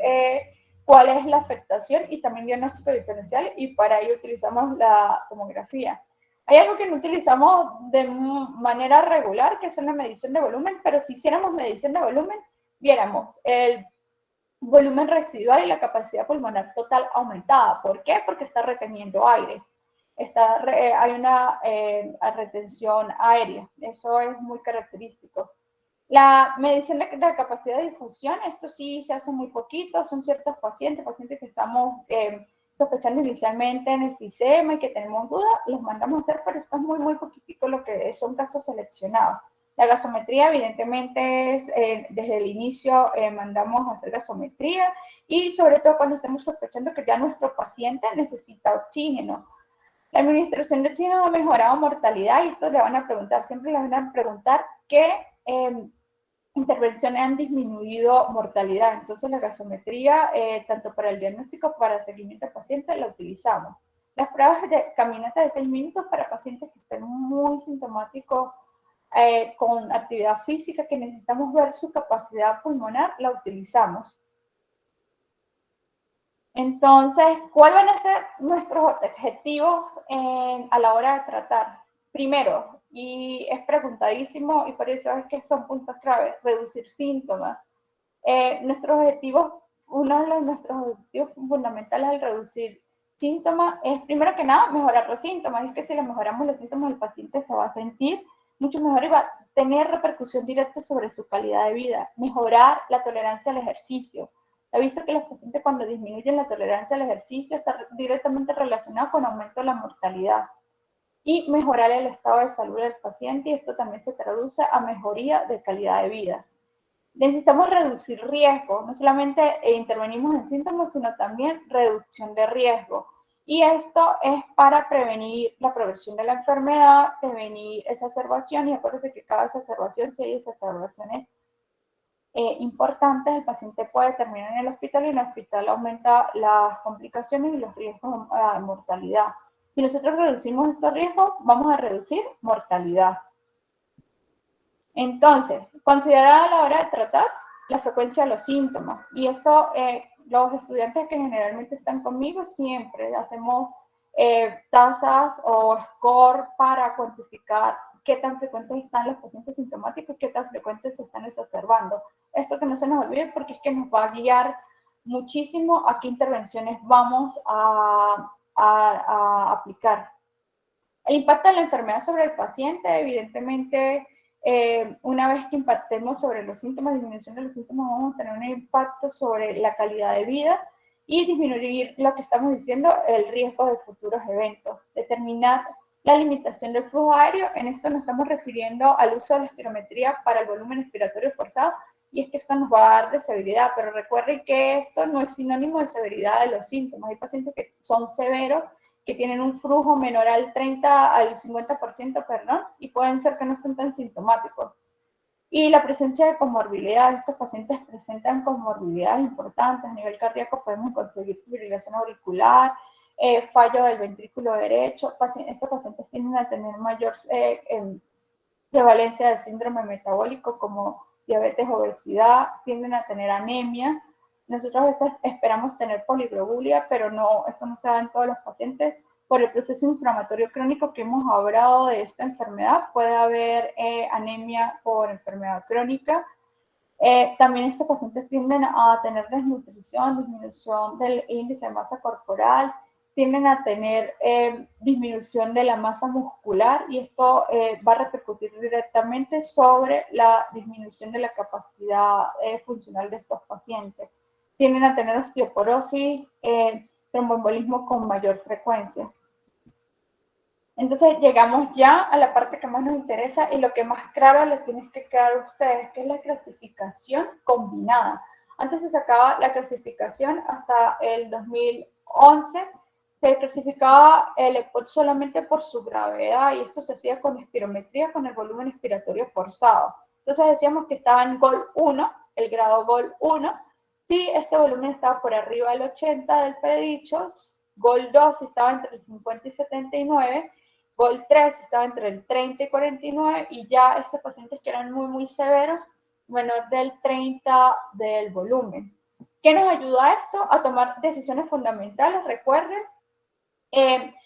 cuál es la afectación y también diagnóstico diferencial, y para ello utilizamos la tomografía. Hay algo que no utilizamos de manera regular, que es la medición de volumen, pero si hiciéramos medición de volumen, viéramos el volumen residual y la capacidad pulmonar total aumentada. ¿Por qué? Porque está reteniendo aire. Hay una retención aérea. Eso es muy característico. La medición de la capacidad de difusión, esto sí se hace muy poquito, son ciertos pacientes que estamos sospechando inicialmente en el FISEMA y que tenemos duda, los mandamos a hacer, pero esto es muy, muy poquitico lo que son casos seleccionados. La gasometría, evidentemente, desde el inicio mandamos a hacer gasometría y sobre todo cuando estamos sospechando que ya nuestro paciente necesita oxígeno. La administración de oxígeno ha mejorado mortalidad y esto le van a preguntar, siempre le van a preguntar qué intervenciones han disminuido mortalidad. Entonces la gasometría, tanto para el diagnóstico como para el seguimiento del paciente, la utilizamos. Las pruebas de caminata de 6 minutos para pacientes que estén muy sintomáticos con actividad física, que necesitamos ver su capacidad pulmonar, la utilizamos. Entonces, ¿cuáles van a ser nuestros objetivos a la hora de tratar? Primero, y es preguntadísimo y por eso es que son puntos claves, reducir síntomas. Uno de nuestros objetivos fundamentales al reducir síntomas es, primero que nada, mejorar los síntomas. Es que si le mejoramos los síntomas, el paciente se va a sentir mucho mejor y va a tener repercusión directa sobre su calidad de vida. Mejorar la tolerancia al ejercicio. He visto que los pacientes cuando disminuyen la tolerancia al ejercicio está directamente relacionado con aumento de la mortalidad. Y mejorar el estado de salud del paciente, y esto también se traduce a mejoría de calidad de vida. Necesitamos reducir riesgo, no solamente intervenimos en síntomas, sino también reducción de riesgo. Y esto es para prevenir la progresión de la enfermedad, prevenir exacerbación, y acuérdense que cada exacerbación, si hay exacerbaciones importantes, el paciente puede terminar en el hospital y en el hospital aumenta las complicaciones y los riesgos de mortalidad. Si nosotros reducimos estos riesgos, vamos a reducir mortalidad. Entonces, considerar a la hora de tratar la frecuencia de los síntomas. Y esto, los estudiantes que generalmente están conmigo, siempre hacemos tasas o score para cuantificar qué tan frecuentes están los pacientes sintomáticos, qué tan frecuentes se están exacerbando. Esto que no se nos olvide porque es que nos va a guiar muchísimo a qué intervenciones vamos a aplicar. El impacto de la enfermedad sobre el paciente, evidentemente, una vez que impactemos sobre los síntomas, disminución de los síntomas, vamos a tener un impacto sobre la calidad de vida y disminuir lo que estamos diciendo, el riesgo de futuros eventos. Determinar la limitación del flujo aéreo, en esto nos estamos refiriendo al uso de la espirometría para el volumen expiratorio forzado, y es que esto nos va a dar de severidad, pero recuerden que esto no es sinónimo de severidad de los síntomas. Hay pacientes que son severos, que tienen un flujo menor al 30 al 50%, perdón, y pueden ser que no estén tan sintomáticos. Y la presencia de comorbilidad, estos pacientes presentan comorbilidades importantes. A nivel cardíaco podemos conseguir fibrilación auricular, fallo del ventrículo derecho. Estos pacientes tienden a tener mayor prevalencia de síndrome metabólico como diabetes, obesidad, tienden a tener anemia. Nosotros a veces esperamos tener poliglobulia, pero no, esto no se da en todos los pacientes. Por el proceso inflamatorio crónico que hemos hablado de esta enfermedad, puede haber anemia por enfermedad crónica. También estos pacientes tienden a tener desnutrición, disminución del índice de masa corporal, tienden a tener disminución de la masa muscular, y esto va a repercutir directamente sobre la disminución de la capacidad funcional de estos pacientes. Tienden a tener osteoporosis, tromboembolismo con mayor frecuencia. Entonces llegamos ya a la parte que más nos interesa y lo que más claro les tiene que quedar a ustedes, que es la clasificación combinada. Antes se sacaba la clasificación hasta el 2011, se clasificaba el EPOC solamente por su gravedad, y esto se hacía con espirometría, con el volumen expiratorio forzado. Entonces decíamos que estaba en GOL 1, el grado GOL 1, si este volumen estaba por arriba del 80 del predicho, GOL 2 estaba entre el 50 y 79, GOL 3 estaba entre el 30 y 49, y ya estos pacientes que eran muy, muy severos, menor del 30 del volumen. ¿Qué nos ayuda a esto? A tomar decisiones fundamentales, recuerden,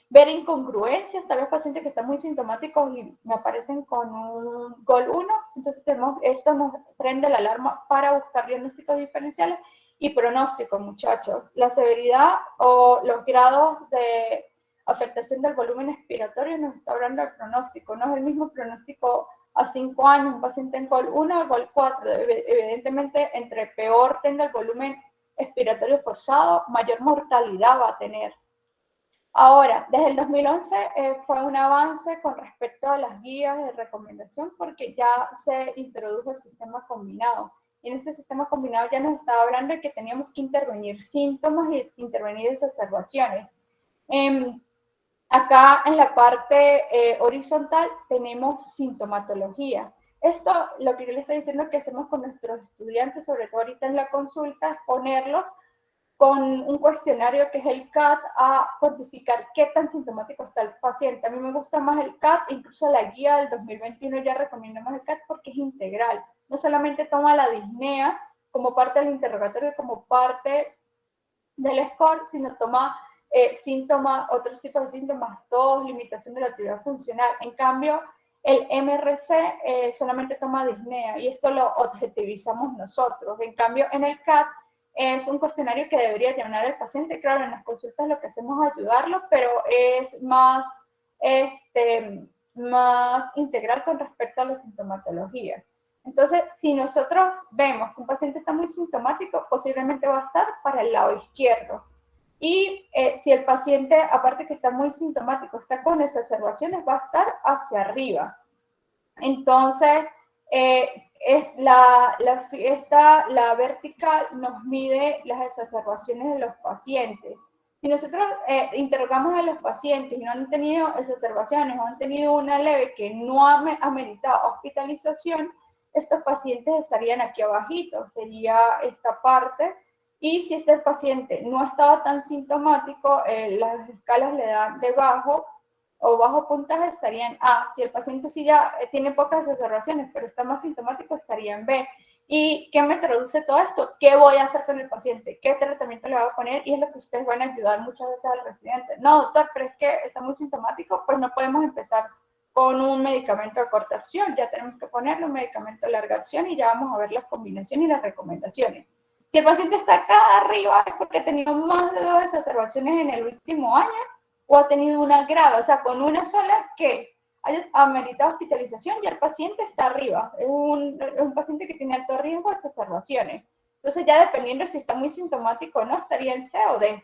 ver incongruencias, tal vez pacientes que están muy sintomáticos y me aparecen con un GOL 1, entonces esto nos prende la alarma para buscar diagnósticos diferenciales y pronóstico, muchachos. La severidad o los grados de afectación del volumen expiratorio nos está hablando del pronóstico, no es el mismo pronóstico a 5 años, un paciente en col 1 o col 4, evidentemente entre peor tenga el volumen expiratorio forzado, mayor mortalidad va a tener. Ahora, desde el 2011 fue un avance con respecto a las guías de recomendación porque ya se introdujo el sistema combinado. Y en este sistema combinado ya nos estaba hablando de que teníamos que intervenir síntomas y intervenir exacerbaciones. Acá en la parte horizontal tenemos sintomatología. Esto, lo que yo les estoy diciendo que hacemos con nuestros estudiantes, sobre todo ahorita en la consulta, es ponerlos con un cuestionario que es el CAT a cuantificar qué tan sintomático está el paciente. A mí me gusta más el CAT, incluso la guía del 2021 ya recomienda más el CAT porque es integral. No solamente toma la disnea como parte del interrogatorio, como parte del score, sino toma síntomas, otros tipos de síntomas, tos, limitación de la actividad funcional. En cambio, el MRC solamente toma disnea y esto lo objetivizamos nosotros. En cambio, en el CAT es un cuestionario que debería llenar el paciente. Claro, en las consultas lo que hacemos es ayudarlo, pero es más integral con respecto a la sintomatología. Entonces, si nosotros vemos que un paciente está muy sintomático, posiblemente va a estar para el lado izquierdo. Y si el paciente, aparte que está muy sintomático, está con exacerbaciones, va a estar hacia arriba. Entonces, la vertical nos mide las exacerbaciones de los pacientes. Si nosotros interrogamos a los pacientes y no han tenido exacerbaciones o han tenido una leve que no ha ameritado hospitalización, estos pacientes estarían aquí abajito, sería esta parte. Y si este paciente no estaba tan sintomático, las escalas le dan de bajo o bajo puntaje, estaría en A. Si el paciente sí ya tiene pocas exacerbaciones, pero está más sintomático, estaría en B. ¿Y qué me traduce todo esto? ¿Qué voy a hacer con el paciente? ¿Qué tratamiento le voy a poner? Y es lo que ustedes van a ayudar muchas veces al residente. No, doctor, pero es que está muy sintomático, pues no podemos empezar con un medicamento de corta acción. Ya tenemos que ponerle un medicamento de larga acción y ya vamos a ver las combinaciones y las recomendaciones. Si el paciente está acá arriba es porque ha tenido más de 2 exacerbaciones en el último año o ha tenido una grave, o sea, con una sola que haya ameritado hospitalización y el paciente está arriba. Es un paciente que tiene alto riesgo de exacerbaciones. Entonces, ya dependiendo si está muy sintomático o no, estaría en C o D.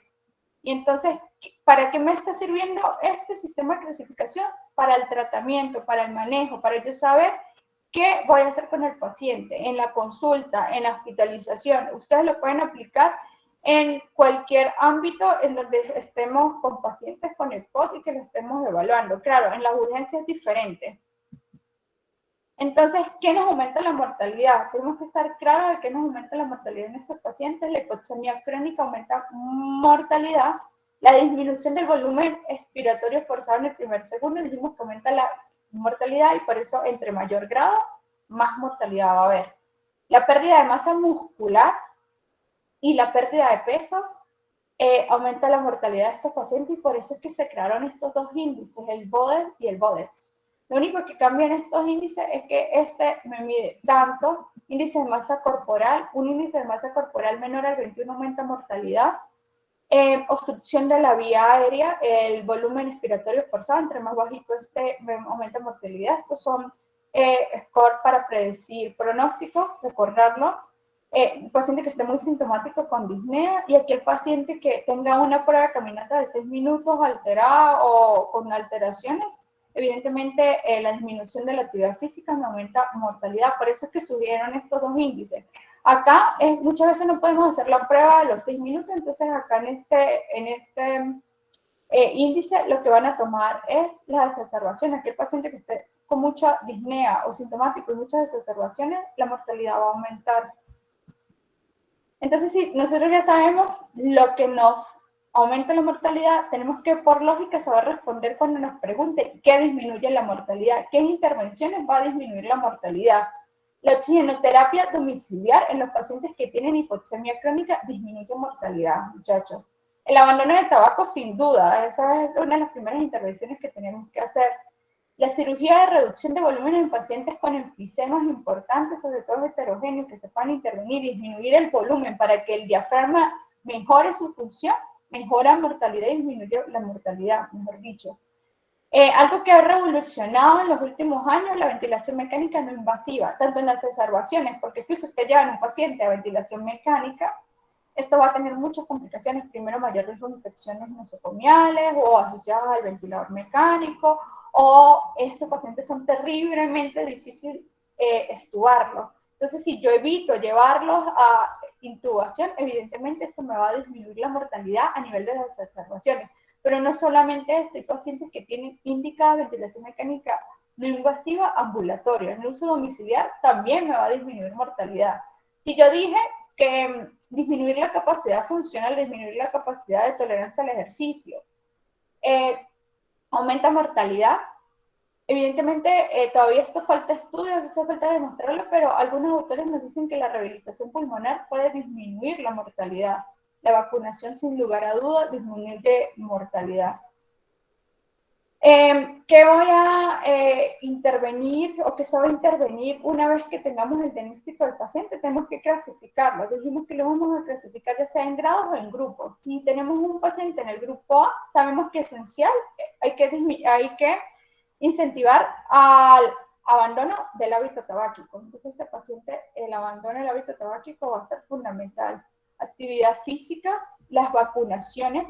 Y entonces, ¿para qué me está sirviendo este sistema de clasificación? Para el tratamiento, para el manejo, para yo saber qué voy a hacer con el paciente en la consulta, en la hospitalización. Ustedes lo pueden aplicar en cualquier ámbito en donde estemos con pacientes con el POT y que lo estemos evaluando. Claro, en las urgencias es diferente. Entonces, ¿qué nos aumenta la mortalidad? Tenemos que estar claros de qué nos aumenta la mortalidad en estos pacientes. La hipoxemia crónica aumenta mortalidad. La disminución del volumen expiratorio forzado en el primer segundo, dijimos que aumenta la mortalidad y por eso entre mayor grado, más mortalidad va a haber. La pérdida de masa muscular y la pérdida de peso aumenta la mortalidad de estos pacientes y por eso es que se crearon estos dos índices, el BODES y el BODEX. Lo único que cambia en estos índices es que este me mide tanto índice de masa corporal, un índice de masa corporal menor al 21 aumenta mortalidad, obstrucción de la vía aérea, el volumen expiratorio forzado, entre más bajito aumenta mortalidad. Estos son score para predecir pronóstico, recordarlo. Un paciente que esté muy sintomático con disnea y aquí el paciente que tenga una prueba de caminata de 6 minutos alterada o con alteraciones, evidentemente la disminución de la actividad física me aumenta mortalidad, por eso es que subieron estos dos índices. Acá muchas veces no podemos hacer la prueba de los 6 minutos, entonces acá en este índice lo que van a tomar es las exacerbaciones. Aquel paciente que esté con mucha disnea o sintomático y muchas exacerbaciones, la mortalidad va a aumentar. Entonces, si nosotros ya sabemos lo que nos aumenta la mortalidad, tenemos que, por lógica, saber responder cuando nos pregunte qué disminuye la mortalidad, qué intervenciones va a disminuir la mortalidad. La oxigenoterapia domiciliar en los pacientes que tienen hipoxemia crónica disminuye mortalidad, muchachos. El abandono del tabaco, sin duda, esa es una de las primeras intervenciones que tenemos que hacer. La cirugía de reducción de volumen en pacientes con enfisemas importantes, sobre todo heterogéneos, que se puedan intervenir y disminuir el volumen para que el diafragma mejore su función, mejora mortalidad y disminuye la mortalidad, mejor dicho. Algo que ha revolucionado en los últimos años la ventilación mecánica no invasiva, tanto en las exacerbaciones, porque si usted lleva a un paciente a ventilación mecánica, esto va a tener muchas complicaciones, primero mayor riesgo de infecciones nosocomiales o asociadas al ventilador mecánico, o estos pacientes son terriblemente difíciles extubarlos. Entonces, si yo evito llevarlos a intubación, evidentemente esto me va a disminuir la mortalidad a nivel de las exacerbaciones. Pero no solamente esto, hay pacientes que tienen indicada ventilación mecánica no invasiva ambulatoria. En el uso domiciliar también me va a disminuir mortalidad. Si yo dije que disminuir la capacidad funcional, disminuir la capacidad de tolerancia al ejercicio, aumenta mortalidad. Evidentemente, todavía esto falta estudios, esto falta demostrarlo, pero algunos autores nos dicen que la rehabilitación pulmonar puede disminuir la mortalidad. La vacunación, sin lugar a dudas, disminuye mortalidad. ¿Qué voy a intervenir o qué se va a intervenir una vez que tengamos el diagnóstico del paciente? Tenemos que clasificarlo. Dijimos que lo vamos a clasificar ya sea en grados o en grupos. Si tenemos un paciente en el grupo A, sabemos que es esencial, hay que incentivar al abandono del hábito tabáquico. Entonces, este paciente, el abandono del hábito tabáquico va a ser fundamental. Actividad física, las vacunaciones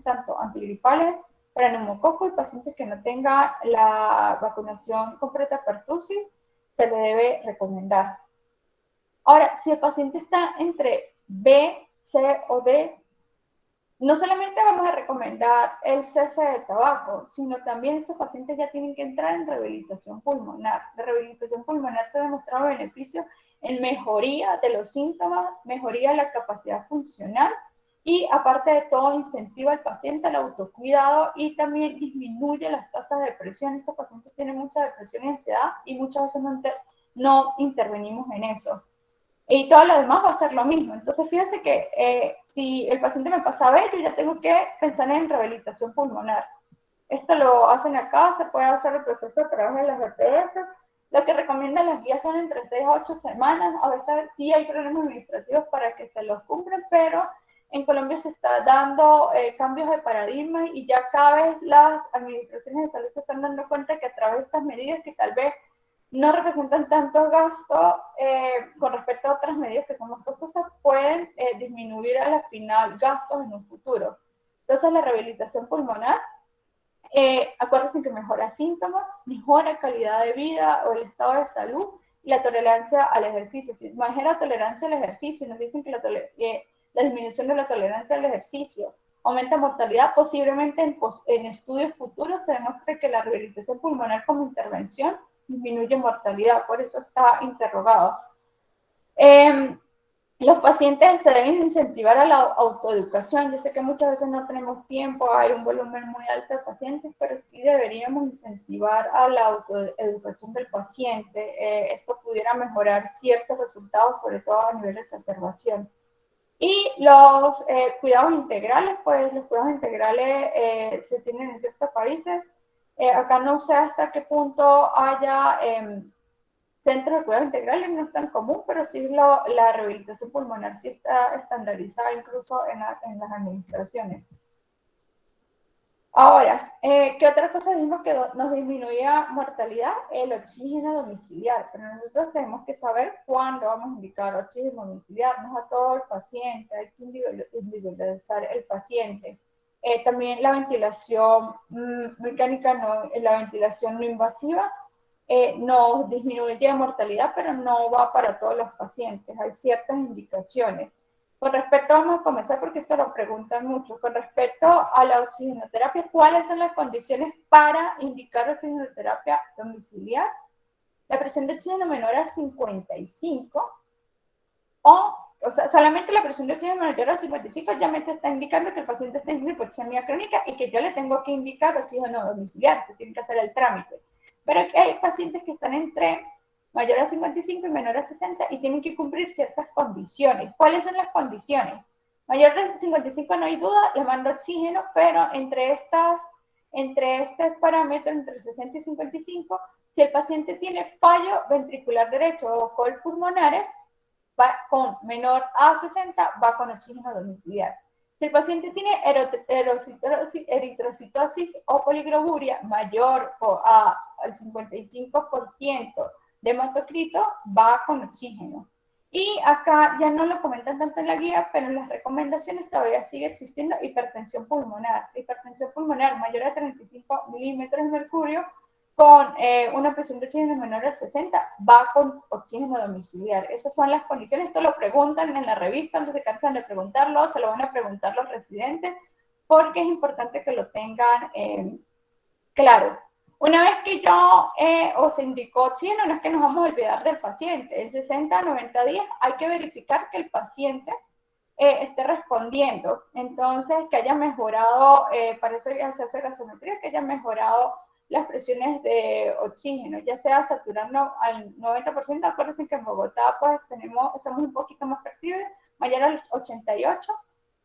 tanto antigripales, para neumococo y pacientes que no tengan la vacunación completa pertussis, se le debe recomendar. Ahora, si el paciente está entre B, C o D, no solamente vamos a recomendar el cese de tabaco, sino también estos pacientes ya tienen que entrar en rehabilitación pulmonar. La rehabilitación pulmonar se ha demostrado beneficios en mejoría de los síntomas, mejoría de la capacidad funcional y aparte de todo incentiva al paciente al autocuidado y también disminuye las tasas de depresión. Estos pacientes tienen mucha depresión y ansiedad y muchas veces no intervenimos en eso. Y todo lo demás va a ser lo mismo. Entonces, fíjense que si el paciente me pasa a ver, yo ya tengo que pensar en rehabilitación pulmonar. Esto lo hacen acá, se puede hacer el proceso a través de las BPS. Lo que recomiendan las guías son entre 6 a 8 semanas. A veces sí hay problemas administrativos para que se los cumplan, pero en Colombia se está dando cambios de paradigma y ya cada vez las administraciones de salud se están dando cuenta que a través de estas medidas que tal vez no representan tantos gastos con respecto a otras medidas que son más costosas, pueden disminuir a la final gastos en un futuro. Entonces, la rehabilitación pulmonar, acuérdense que mejora síntomas, mejora calidad de vida o el estado de salud y la tolerancia al ejercicio. Si mejora tolerancia al ejercicio, nos dicen que la disminución de la tolerancia al ejercicio aumenta mortalidad, posiblemente en estudios futuros se demuestre que la rehabilitación pulmonar como intervención disminuye mortalidad, por eso está interrogado. Los pacientes se deben incentivar a la autoeducación. Yo sé que muchas veces no tenemos tiempo, hay un volumen muy alto de pacientes, pero sí deberíamos incentivar a la autoeducación del paciente. Esto pudiera mejorar ciertos resultados, sobre todo a nivel de exacerbación. Y los cuidados integrales, pues los cuidados integrales se tienen en ciertos países. Acá no sé hasta qué punto haya centros de cuidados integrales, no es tan común, pero sí la rehabilitación pulmonar sí está estandarizada incluso en las administraciones. Ahora, ¿qué otra cosa dijimos que nos disminuía mortalidad? El oxígeno domiciliar, pero nosotros tenemos que saber cuándo vamos a indicar oxígeno domiciliar, no es a todo el paciente, hay que individualizar el paciente. También la ventilación mecánica, la ventilación no invasiva, nos disminuye mortalidad, pero no va para todos los pacientes, hay ciertas indicaciones. Con respecto, vamos a comenzar porque esto lo preguntan mucho, con respecto a la oxigenoterapia, ¿cuáles son las condiciones para indicar oxigenoterapia domiciliar? La presión de oxígeno menor a 55 o sea, solamente la presión de oxígeno menor a 55 ya me está indicando que el paciente está en hipoxemia crónica y que yo le tengo que indicar oxígeno domiciliar, se tiene que hacer el trámite. Pero hay pacientes que están entre mayor a 55 y menor a 60 y tienen que cumplir ciertas condiciones. ¿Cuáles son las condiciones? Mayor de 55 no hay duda, le mando oxígeno, pero entre este parámetro, entre 60 y 55, si el paciente tiene fallo ventricular derecho o col pulmonares, va con menor a 60, va con oxígeno domiciliar. Si el paciente tiene eritrocitosis o poligloburia mayor al 55% de hematocrito, va con oxígeno. Y acá ya no lo comentan tanto en la guía, pero en las recomendaciones todavía sigue existiendo hipertensión pulmonar. Hipertensión pulmonar mayor a 35 milímetros de mercurio con una presión de oxígeno menor al 60, va con oxígeno domiciliar. Esas son las condiciones. Esto lo preguntan en la revista, no se cansan de preguntarlo, se lo van a preguntar los residentes, porque es importante que lo tengan claro. Una vez que yo os indicó oxígeno, no es que nos vamos a olvidar del paciente. En 60 a 90 días hay que verificar que el paciente esté respondiendo. Entonces, que haya mejorado, para eso ya se hace gasometría, que haya mejorado las presiones de oxígeno, ya sea saturando al 90%. Acuérdense que en Bogotá pues somos un poquito más flexibles, mayor al 88%,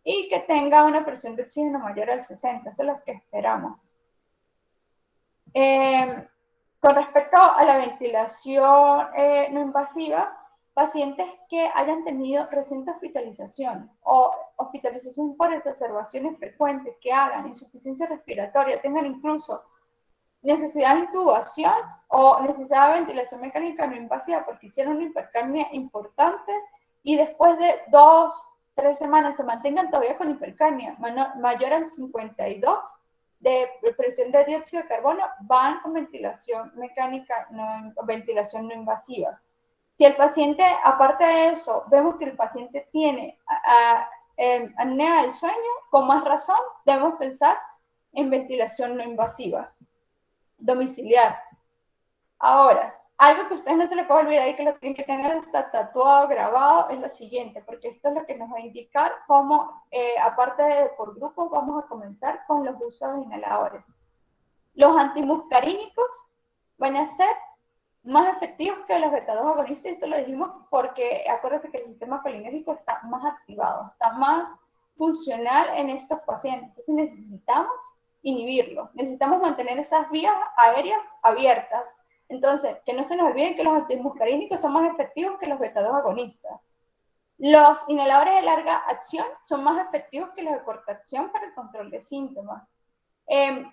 y que tenga una presión de oxígeno mayor al 60%. Eso es lo que esperamos. Con respecto a la ventilación no invasiva, pacientes que hayan tenido reciente hospitalización o hospitalización por exacerbaciones frecuentes, que hagan insuficiencia respiratoria, tengan incluso necesidad de intubación o necesidad de ventilación mecánica no invasiva porque hicieron una hipercapnia importante y después de 2-3 semanas se mantengan todavía con hipercapnia mayor al 52 de presión de dióxido de carbono, van con ventilación mecánica, ventilación no invasiva. Si el paciente, aparte de eso, vemos que el paciente tiene apnea del sueño, con más razón debemos pensar en ventilación no invasiva domiciliar. Ahora, algo que a ustedes no se les puede olvidar y que lo tienen que tener hasta tatuado, grabado, es lo siguiente, porque esto es lo que nos va a indicar cómo, aparte de por grupos, vamos a comenzar con los usos de inhaladores. Los antimuscarínicos van a ser más efectivos que los beta-2 agonistas, esto lo dijimos porque acuérdense que el sistema colinérgico está más activado, está más funcional en estos pacientes, entonces necesitamos inhibirlo, necesitamos mantener esas vías aéreas abiertas. Entonces, que no se nos olviden que los antimuscarínicos son más efectivos que los beta-2 agonistas. Los inhaladores de larga acción son más efectivos que los de corta acción para el control de síntomas.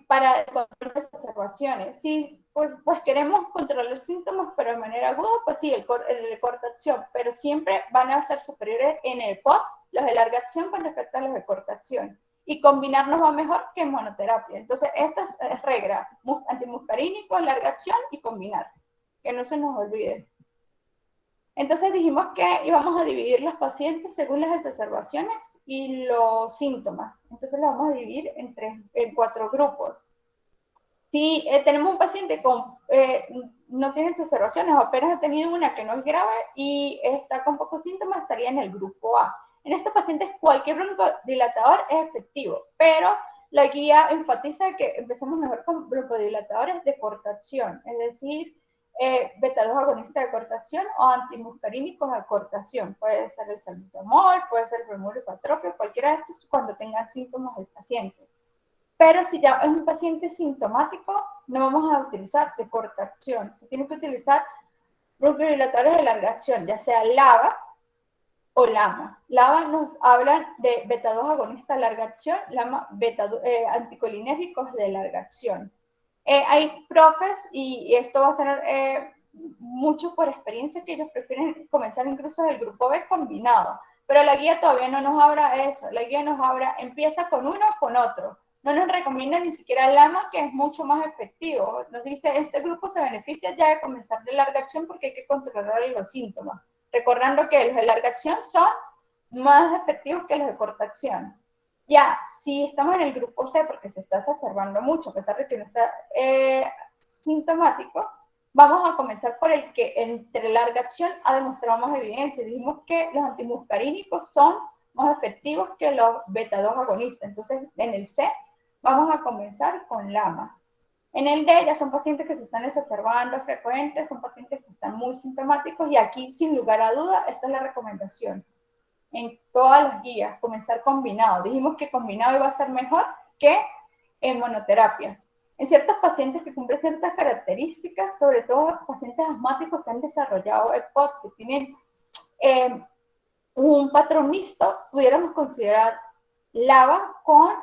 Para el control de exacerbaciones. Si pues queremos controlar síntomas, pero de manera aguda, pues sí, el de corta acción, pero siempre van a ser superiores en el POT los de larga acción con respecto a los de corta acción. Y combinarnos va mejor que en monoterapia. Entonces, esta es regla: antimuscarínicos, larga acción y combinar. Que no se nos olvide. Entonces dijimos que íbamos a dividir los pacientes según las exacerbaciones y los síntomas. Entonces lo vamos a dividir en 4 grupos. Si tenemos un paciente con no tiene exacerbaciones o apenas ha tenido una que no es grave y está con pocos síntomas, estaría en el grupo A. En estos pacientes cualquier broncodilatador es efectivo, pero la guía enfatiza que empecemos mejor con broncodilatadores de corta acción, es decir, beta-2 agonistas de corta acción o antimuscarínicos de corta acción. Puede ser el salbutamol, puede ser el bromuro-ipatropio, cualquiera de estos cuando tengan síntomas del paciente. Pero si ya es un paciente sintomático, no vamos a utilizar de corta acción. Se tiene que utilizar broncodilatadores de larga acción, ya sea LABA o LAMA. LABA nos hablan de beta-2 agonistas de larga acción, LAMA anticolinérgicos de larga acción. Hay profes, y esto va a ser mucho por experiencia, que ellos prefieren comenzar incluso del grupo B combinado, pero la guía todavía no nos habla de eso. La guía nos habla, empieza con uno o con otro. No nos recomienda ni siquiera el LAMA, que es mucho más efectivo. Nos dice, este grupo se beneficia ya de comenzar de larga acción porque hay que controlar los síntomas. Recordando que los de larga acción son más efectivos que los de corta acción. Ya, si estamos en el grupo C porque se está exacerbando mucho, a pesar de que no está sintomático, vamos a comenzar por el que entre larga acción ha demostrado más evidencia. Dijimos que los antimuscarínicos son más efectivos que los beta-2 agonistas. Entonces, en el C vamos a comenzar con LAMA. En el D ya son pacientes que se están exacerbando frecuentes, son pacientes que están muy sintomáticos, y aquí, sin lugar a duda, esta es la recomendación. En todas las guías, comenzar combinado. Dijimos que combinado iba a ser mejor que en monoterapia. En ciertos pacientes que cumplen ciertas características, sobre todo pacientes asmáticos que han desarrollado EPOC, que tienen un patrón mixto, pudiéramos considerar LABA con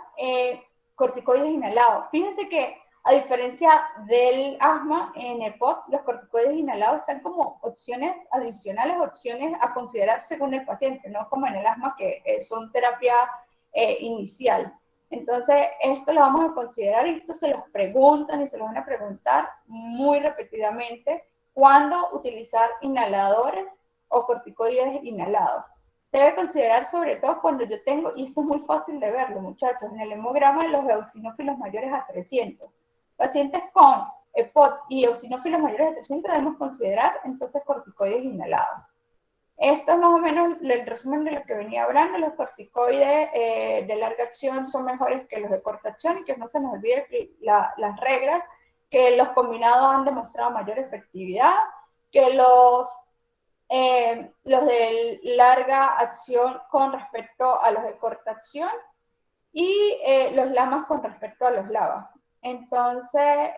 corticoides inhalados. Fíjense que a diferencia del asma, en EPOC los corticoides inhalados están como opciones adicionales, opciones a considerar según el paciente, no como en el asma que son terapia inicial. Entonces, esto lo vamos a considerar y esto se los preguntan y se los van a preguntar muy repetidamente cuándo utilizar inhaladores o corticoides inhalados. Debe considerar sobre todo cuando yo tengo, y esto es muy fácil de verlo, muchachos, en el hemograma de los eosinófilos mayores a 300. Pacientes con EPOC y eosinófilos mayores a 300 debemos considerar entonces corticoides inhalados. Esto es más o menos el resumen de lo que venía hablando. Los corticoides de larga acción son mejores que los de corta acción y que no se nos olvide las reglas, que los combinados han demostrado mayor efectividad, que los de larga acción con respecto a los de corta acción y los lamas con respecto a los lavas. Entonces,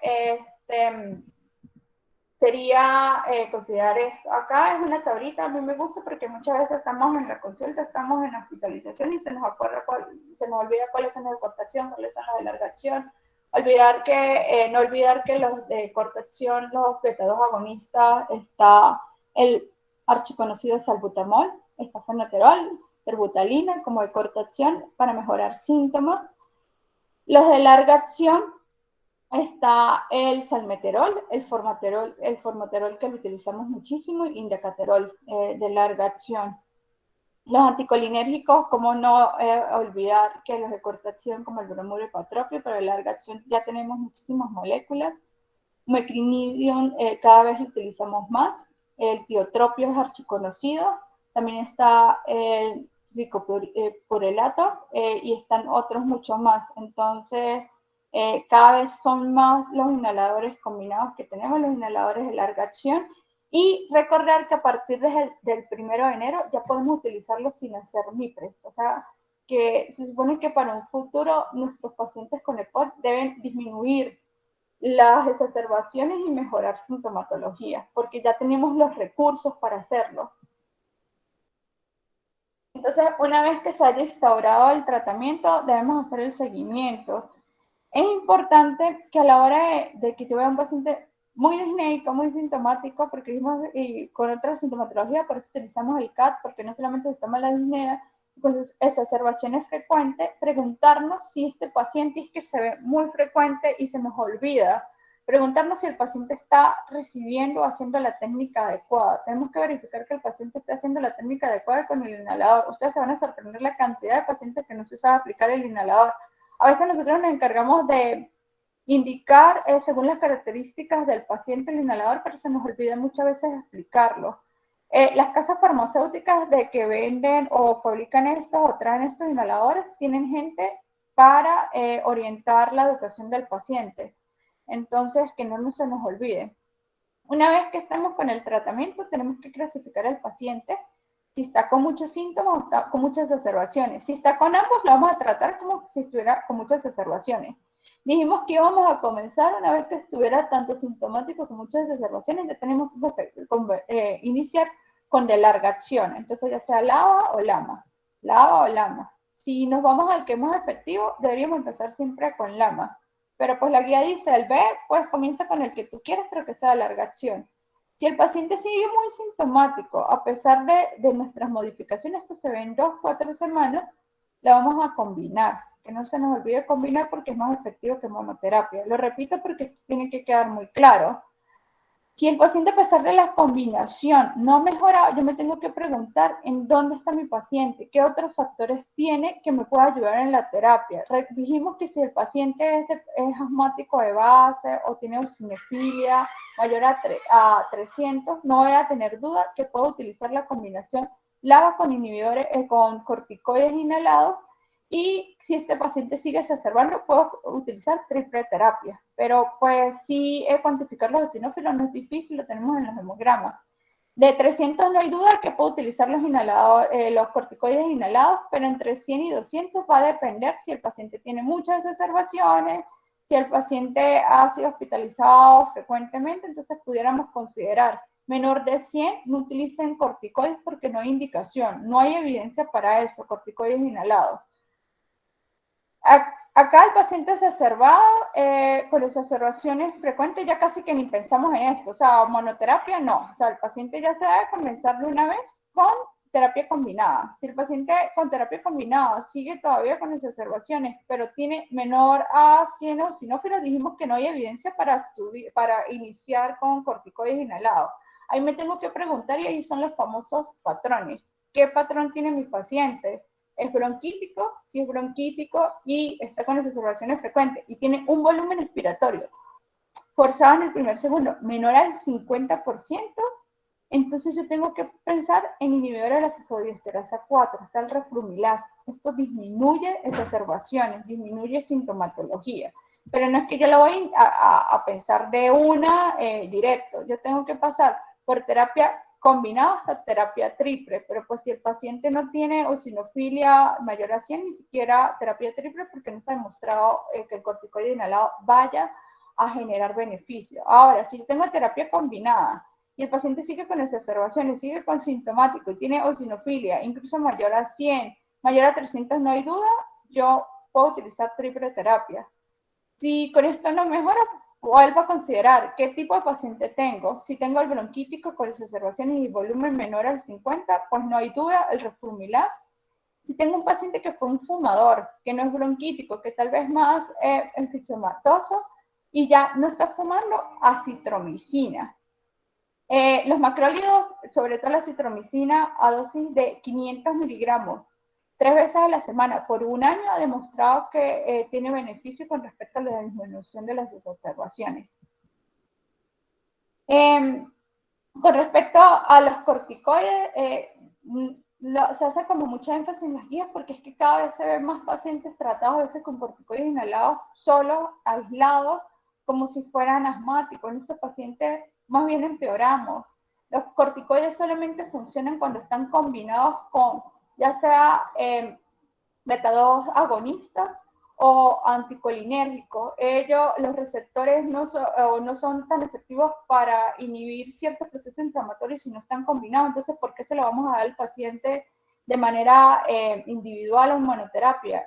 sería considerar esto. Acá es una tablita, a mí me gusta porque muchas veces estamos en la consulta, estamos en la hospitalización y se nos olvida cuáles son los de corta acción, cuáles son los de larga acción. No olvidar que los de corta acción, los beta-2 agonistas, está el archiconocido salbutamol, está fenoterol, terbutalina como de corta acción para mejorar síntomas. Los de larga acción está el salmeterol, el formoterol que lo utilizamos muchísimo, y indacaterol de larga acción. Los anticolinérgicos, como no olvidar que los de corta acción como el bromuro y patropio, pero de larga acción ya tenemos muchísimas moléculas. Mecrinidium cada vez lo utilizamos más. El tiotropio es archiconocido. También está el ricopurelato y están otros mucho más. Entonces, cada vez son más los inhaladores combinados que tenemos, los inhaladores de larga acción. Y recordar que a partir del 1 de enero ya podemos utilizarlos sin hacer MIPRES. O sea, que se supone que para un futuro nuestros pacientes con EPOC deben disminuir las exacerbaciones y mejorar sintomatología, porque ya tenemos los recursos para hacerlo. Entonces, una vez que se haya instaurado el tratamiento, debemos hacer el seguimiento. Es importante que a la hora de que yo vea un paciente muy disnéico, muy sintomático, porque y con otra sintomatología, por eso utilizamos el CAT, porque no solamente se toma la disnea, pues exacerbaciones frecuentes, preguntarnos si este paciente es que se ve muy frecuente y se nos olvida. Preguntarnos si el paciente está recibiendo o haciendo la técnica adecuada. Tenemos que verificar que el paciente esté haciendo la técnica adecuada con el inhalador. Ustedes se van a sorprender la cantidad de pacientes que no se sabe aplicar el inhalador. A veces nosotros nos encargamos de indicar según las características del paciente el inhalador, pero se nos olvida muchas veces explicarlo. Las casas farmacéuticas de que venden o fabrican estos o traen estos inhaladores tienen gente para orientar la educación del paciente. Entonces, que no se nos olvide. Una vez que estamos con el tratamiento, tenemos que clasificar al paciente si está con muchos síntomas o está con muchas exacerbaciones. Si está con ambos, lo vamos a tratar como si estuviera con muchas exacerbaciones. Dijimos que íbamos a comenzar una vez que estuviera tanto sintomático como muchas exacerbaciones, ya tenemos que iniciar con de larga acción. Entonces, ya sea LABA o LAMA. LABA o LAMA. Si nos vamos al que es más efectivo, deberíamos empezar siempre con LAMA. Pero pues la guía dice, el B, pues comienza con el que tú quieras, pero que sea de larga acción. Si el paciente sigue muy sintomático, a pesar de nuestras modificaciones, esto se ve en 2-4 semanas, la vamos a combinar. Que no se nos olvide combinar porque es más efectivo que monoterapia. Lo repito porque tiene que quedar muy claro. Si el paciente, a pesar de la combinación, no mejora, yo me tengo que preguntar en dónde está mi paciente, qué otros factores tiene que me pueda ayudar en la terapia. Dijimos que si el paciente es asmático de base o tiene eosinofilia mayor a 300, no voy a tener duda que puedo utilizar la combinación LABA con inhibidores, con corticoides inhalados. Y si este paciente sigue exacerbando, puedo utilizar triple terapia. Pero pues sí, cuantificar los eosinófilos no es difícil, lo tenemos en los hemogramas. De 300 no hay duda que puedo utilizar los corticoides inhalados, pero entre 100 y 200 va a depender si el paciente tiene muchas exacerbaciones, si el paciente ha sido hospitalizado frecuentemente, entonces pudiéramos considerar menor de 100, no utilicen corticoides porque no hay indicación, no hay evidencia para eso, corticoides inhalados. Acá el paciente exacerbado, con exacerbaciones frecuentes, ya casi que ni pensamos en esto. O sea, monoterapia no. O sea, el paciente ya se debe comenzar de una vez con terapia combinada. Si el paciente con terapia combinada sigue todavía con exacerbaciones, pero tiene menor a 100 eosinófilos, dijimos que no hay evidencia para iniciar con corticoides inhalados. Ahí me tengo que preguntar, y ahí son los famosos patrones. ¿Qué patrón tiene mi paciente? ¿Es bronquítico? Si es bronquítico y está con exacerbaciones frecuentes y tiene un volumen respiratorio forzado en el primer segundo menor al 50%, entonces yo tengo que pensar en inhibidor de la fosfodiesterasa 4, está el reflumilas. Esto disminuye exacerbaciones, disminuye sintomatología. Pero no es que yo lo voy a pensar de una directo. Yo tengo que pasar por terapia combinada hasta terapia triple. Pero pues si el paciente no tiene eosinofilia mayor a 100, ni siquiera terapia triple, porque no se ha demostrado que el corticoide inhalado vaya a generar beneficio. Ahora, si yo tengo terapia combinada, y el paciente sigue con exacerbaciones, sigue con sintomático y tiene eosinofilia, incluso mayor a 100, mayor a 300, no hay duda, yo puedo utilizar triple terapia. Si con esto no mejora, vuelvo a considerar qué tipo de paciente tengo. Si tengo el bronquítico con exacerbaciones y volumen menor al 50, pues no hay duda, el reflumilas. Si tengo un paciente que fue un fumador, que no es bronquítico, que tal vez más enfisomatoso y ya no está fumando, acitromicina. Los macrólidos, sobre todo la citromicina, a dosis de 500 miligramos, 3 veces a la semana, por un año, ha demostrado que tiene beneficio con respecto a la disminución de las exacerbaciones. Con respecto a los corticoides, se hace como mucha énfasis en las guías porque es que cada vez se ven más pacientes tratados a veces con corticoides inhalados solos, aislados, como si fueran asmáticos. En estos pacientes más bien empeoramos. Los corticoides solamente funcionan cuando están combinados con ya sea beta-2 agonistas o anticolinérgicos. Los receptores no son tan efectivos para inhibir ciertos procesos inflamatorios si no están combinados. Entonces, ¿por qué se lo vamos a dar al paciente de manera individual o en monoterapia?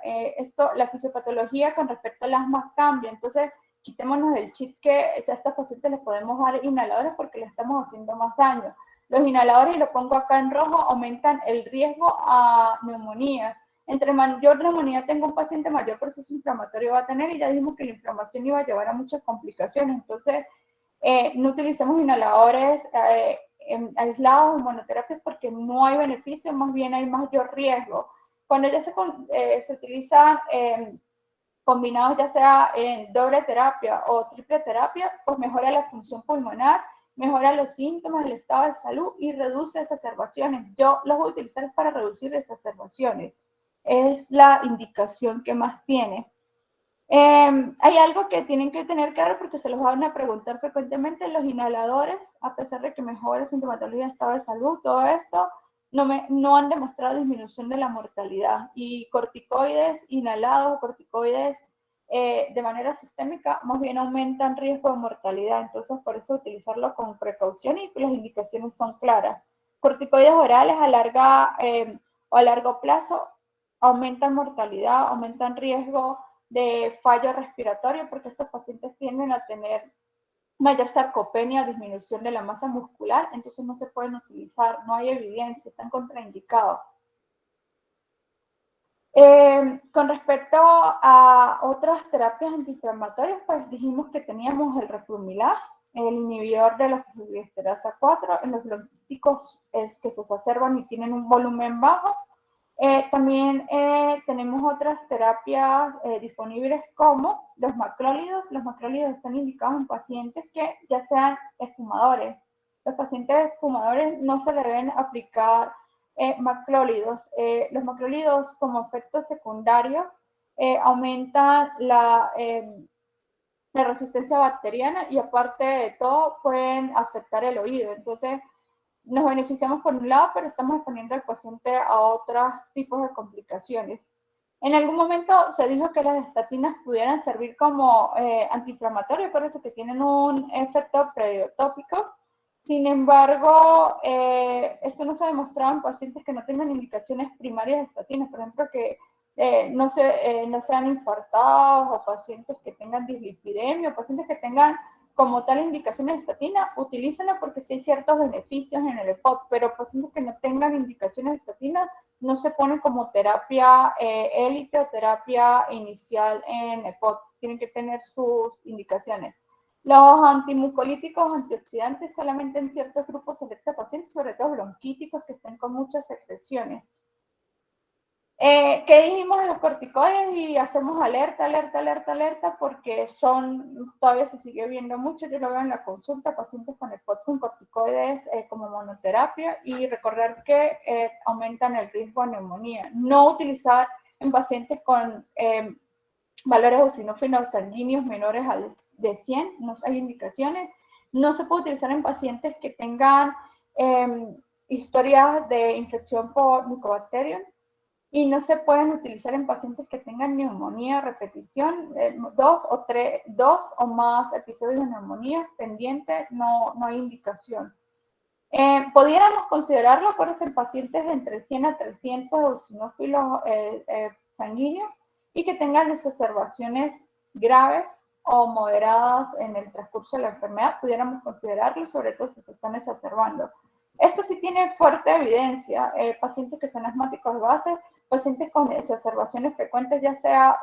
La fisiopatología con respecto al asma cambia. Entonces, quitémonos el chip que a estos pacientes les podemos dar inhaladores porque le estamos haciendo más daño. Los inhaladores, y lo pongo acá en rojo, aumentan el riesgo a neumonía. Entre mayor neumonía tenga un paciente, mayor proceso inflamatorio va a tener, y ya dijimos que la inflamación iba a llevar a muchas complicaciones. Entonces, no utilicemos inhaladores aislados o monoterapias porque no hay beneficio, más bien hay mayor riesgo. Cuando ya se utilizan combinados ya sea en doble terapia o triple terapia, pues mejora la función pulmonar, mejora los síntomas, el estado de salud y reduce exacerbaciones. Yo los voy a utilizar para reducir exacerbaciones. Es la indicación que más tiene. Hay algo que tienen que tener claro porque se los van a preguntar frecuentemente: los inhaladores, a pesar de que mejora sintomatología, estado de salud, todo esto, no han demostrado disminución de la mortalidad. Y corticoides inhalados, corticoides de manera sistémica, más bien aumentan riesgo de mortalidad. Entonces, por eso utilizarlo con precaución, y las indicaciones son claras. Corticoides orales a largo plazo aumentan mortalidad, aumentan riesgo de fallo respiratorio, porque estos pacientes tienden a tener mayor sarcopenia, disminución de la masa muscular, entonces no se pueden utilizar, no hay evidencia, están contraindicados. Con respecto a otras terapias antiinflamatorias, pues dijimos que teníamos el reflumilas, el inhibidor de la fosfodiesterasa 4, en los bronquíticos que se exacerban y tienen un volumen bajo. También tenemos otras terapias disponibles como los macrólidos. Los macrólidos están indicados en pacientes que ya sean fumadores. Los pacientes fumadores no se deben aplicar macrólidos. Los macrólidos, como efectos secundarios, aumentan la resistencia bacteriana, y aparte de todo pueden afectar el oído. Entonces, nos beneficiamos por un lado, pero estamos exponiendo al paciente a otros tipos de complicaciones. En algún momento se dijo que las estatinas pudieran servir como antiinflamatorios, por eso que tienen un efecto prediotópico. Sin embargo, esto no se ha demostrado en pacientes que no tengan indicaciones primarias de estatinas, por ejemplo, que no sean infartados o pacientes que tengan dislipidemia o pacientes que tengan como tal indicaciones de estatina, utilícenla porque sí hay ciertos beneficios en el EPOC, pero pacientes que no tengan indicaciones de estatina no se ponen como terapia élite o terapia inicial en EPOC, tienen que tener sus indicaciones. Los antimucolíticos antioxidantes solamente en ciertos grupos selectos de pacientes, sobre todo bronquíticos que estén con muchas secreciones. ¿Qué dijimos en los corticoides? Y hacemos alerta, alerta, alerta, alerta, porque todavía se sigue viendo mucho, yo lo veo en la consulta, pacientes con EPOC con corticoides como monoterapia, y recordar que aumentan el riesgo de neumonía. No utilizar en pacientes con valores eosinófilos sanguíneos menores de 100, no hay indicaciones. No se puede utilizar en pacientes que tengan historias de infección por Mycobacterium, y no se pueden utilizar en pacientes que tengan neumonía a repetición, 2 o más episodios de neumonía pendiente, no hay indicación. Pudiéramos considerarlo por eso en pacientes de entre 100 a 300 eosinófilos sanguíneos y que tengan exacerbaciones graves o moderadas en el transcurso de la enfermedad, pudiéramos considerarlo, sobre todo si se están exacerbando. Esto sí tiene fuerte evidencia, pacientes que son asmáticos de base, pacientes con exacerbaciones frecuentes, ya sea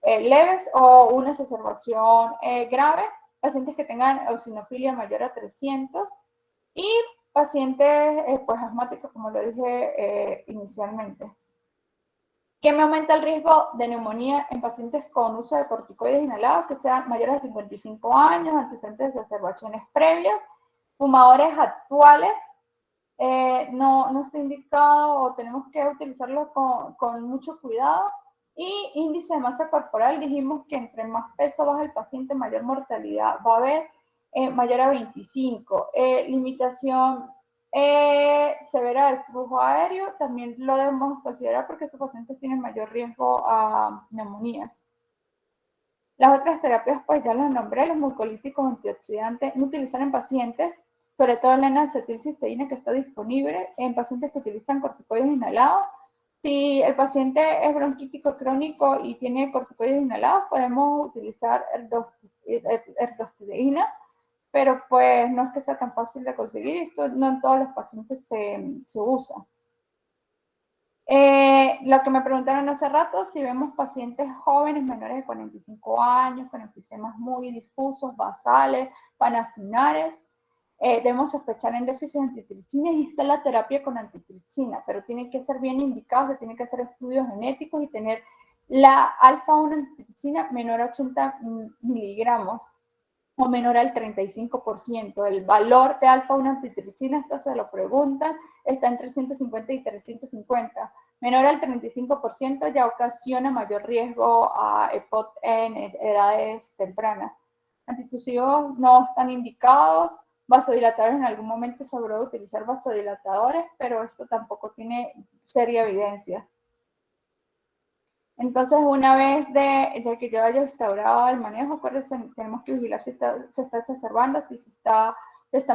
leves o una exacerbación grave, pacientes que tengan eosinofilia mayor a 300 y pacientes pues, asmáticos, como lo dije inicialmente. ¿Qué me aumenta el riesgo de neumonía en pacientes con uso de corticoides inhalados que sean mayores de 55 años, antecedentes de exacerbaciones previas, fumadores actuales? No está indicado o tenemos que utilizarlo con mucho cuidado. Y índice de masa corporal, dijimos que entre más peso baja el paciente, mayor mortalidad va a haber, mayor a 25. Limitación severa del flujo aéreo, también lo debemos considerar porque estos pacientes tienen mayor riesgo a neumonía. Las otras terapias, pues ya las nombré, los mucolíticos antioxidantes, no utilizar en pacientes, sobre todo la N-acetilcisteína que está disponible en pacientes que utilizan corticoides inhalados. Si el paciente es bronquítico crónico y tiene corticoides inhalados, podemos utilizar ergostideína, pero pues no es que sea tan fácil de conseguir, esto no en todos los pacientes se usa. Lo que me preguntaron hace rato, si vemos pacientes jóvenes menores de 45 años, con enfisemas muy difusos, basales, panacinares, debemos sospechar en déficit de antitripsina y está la terapia con antitripsina, pero tienen que ser bien indicados, se tienen que hacer estudios genéticos y tener la alfa-1 antitripsina menor a 80 miligramos o menor al 35%. El valor de alfa-1 antitripsina, esto se lo preguntan, está entre 150 y 350. Menor al 35% ya ocasiona mayor riesgo a EPOC en edades tempranas. Antitusivos no están indicados. Vasodilatadores, en algún momento se habló de utilizar vasodilatadores, pero esto tampoco tiene seria evidencia. Entonces, una vez de que yo haya instaurado el manejo, acuérdense, tenemos que vigilar si se está exacerbando, si está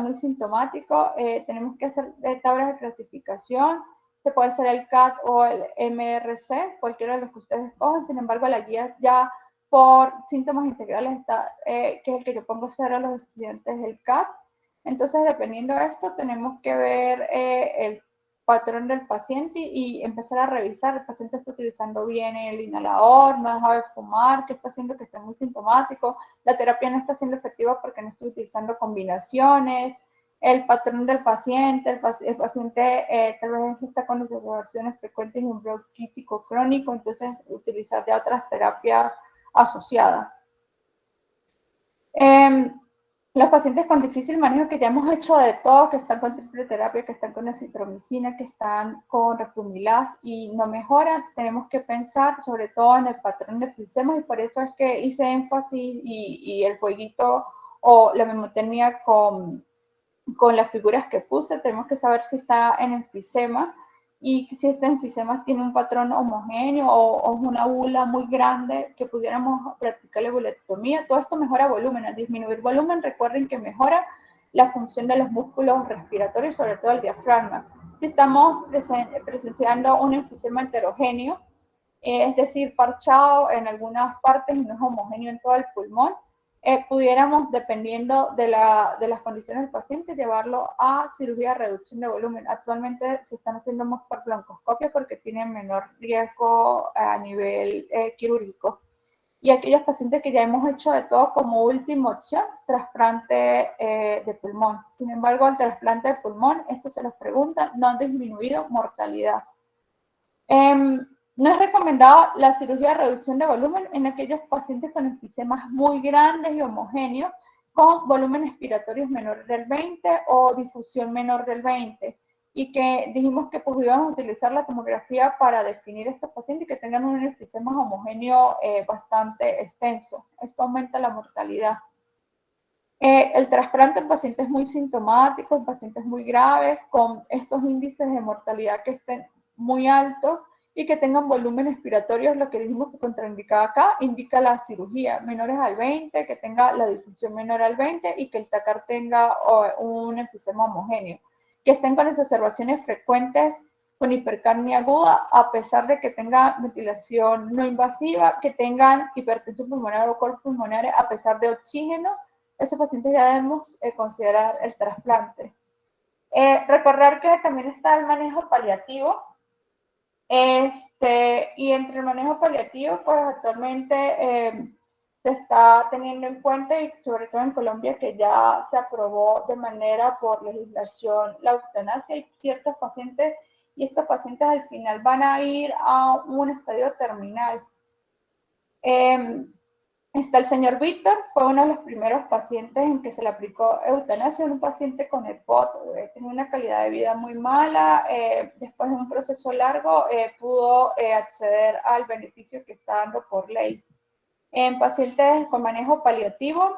muy sintomático. Tenemos que hacer tablas de clasificación. Se puede hacer el CAT o el MRC, cualquiera de los que ustedes escojan. Sin embargo, la guía ya por síntomas integrales está, que es el que yo pongo a hacer a los estudiantes el CAT. Entonces, dependiendo de esto, tenemos que ver el patrón del paciente y empezar a revisar, el paciente está utilizando bien el inhalador, no deja de fumar, qué está haciendo que esté muy sintomático, la terapia no está siendo efectiva porque no está utilizando combinaciones, el patrón del paciente, el paciente tal vez está con exacerbaciones frecuentes y un bronquítico crónico, entonces utilizar ya otras terapias asociadas. Los pacientes con difícil manejo que ya hemos hecho de todo, que están con triple terapia, que están con acitromicina, que están con roflumilaz y no mejoran, tenemos que pensar sobre todo en el patrón de enfisema y por eso es que hice énfasis y el jueguito o la memotermia con las figuras que puse. Tenemos que saber si está en enfisema y si este enfisema tiene un patrón homogéneo o es una bula muy grande que pudiéramos practicar la bulectomía. Todo esto mejora volumen. Al disminuir volumen, recuerden que mejora la función de los músculos respiratorios, sobre todo el diafragma. Si estamos presenciando un enfisema heterogéneo, es decir, parchado en algunas partes y no es homogéneo en todo el pulmón, pudiéramos, dependiendo de las condiciones del paciente, llevarlo a cirugía de reducción de volumen. Actualmente se están haciendo más por broncoscopia porque tienen menor riesgo a nivel quirúrgico. Y aquellos pacientes que ya hemos hecho de todo como última opción, trasplante de pulmón. Sin embargo, el trasplante de pulmón, esto se los pregunta, no han disminuido mortalidad. No es recomendada la cirugía de reducción de volumen en aquellos pacientes con enfisemas muy grandes y homogéneos, con volumen expiratorios menor del 20 o difusión menor del 20, y que dijimos que pues íbamos a utilizar la tomografía para definir a estos pacientes que tengan un enfisema homogéneo bastante extenso. Esto aumenta la mortalidad. El trasplante en pacientes muy sintomáticos, en pacientes muy graves, con estos índices de mortalidad que estén muy altos y que tengan volumen expiratorio, lo que dijimos que contraindicaba acá, indica la cirugía, menores al 20, que tenga la difusión menor al 20 y que el TACAR tenga un enfisema homogéneo, que estén con exacerbaciones frecuentes, con hipercapnia aguda, a pesar de que tenga ventilación no invasiva, que tengan hipertensión pulmonar o col pulmonar a pesar de oxígeno. Estos pacientes ya debemos considerar el trasplante. Recordar que también está el manejo paliativo. Y entre el manejo paliativo, pues actualmente se está teniendo en cuenta, y sobre todo en Colombia, que ya se aprobó de manera por legislación la eutanasia. Hay ciertos pacientes, y estos pacientes al final van a ir a un estadio terminal. Está el señor Víctor, fue uno de los primeros pacientes en que se le aplicó eutanasia, un paciente con EPOT, tenía una calidad de vida muy mala, después de un proceso largo pudo acceder al beneficio que está dando por ley. En pacientes con manejo paliativo,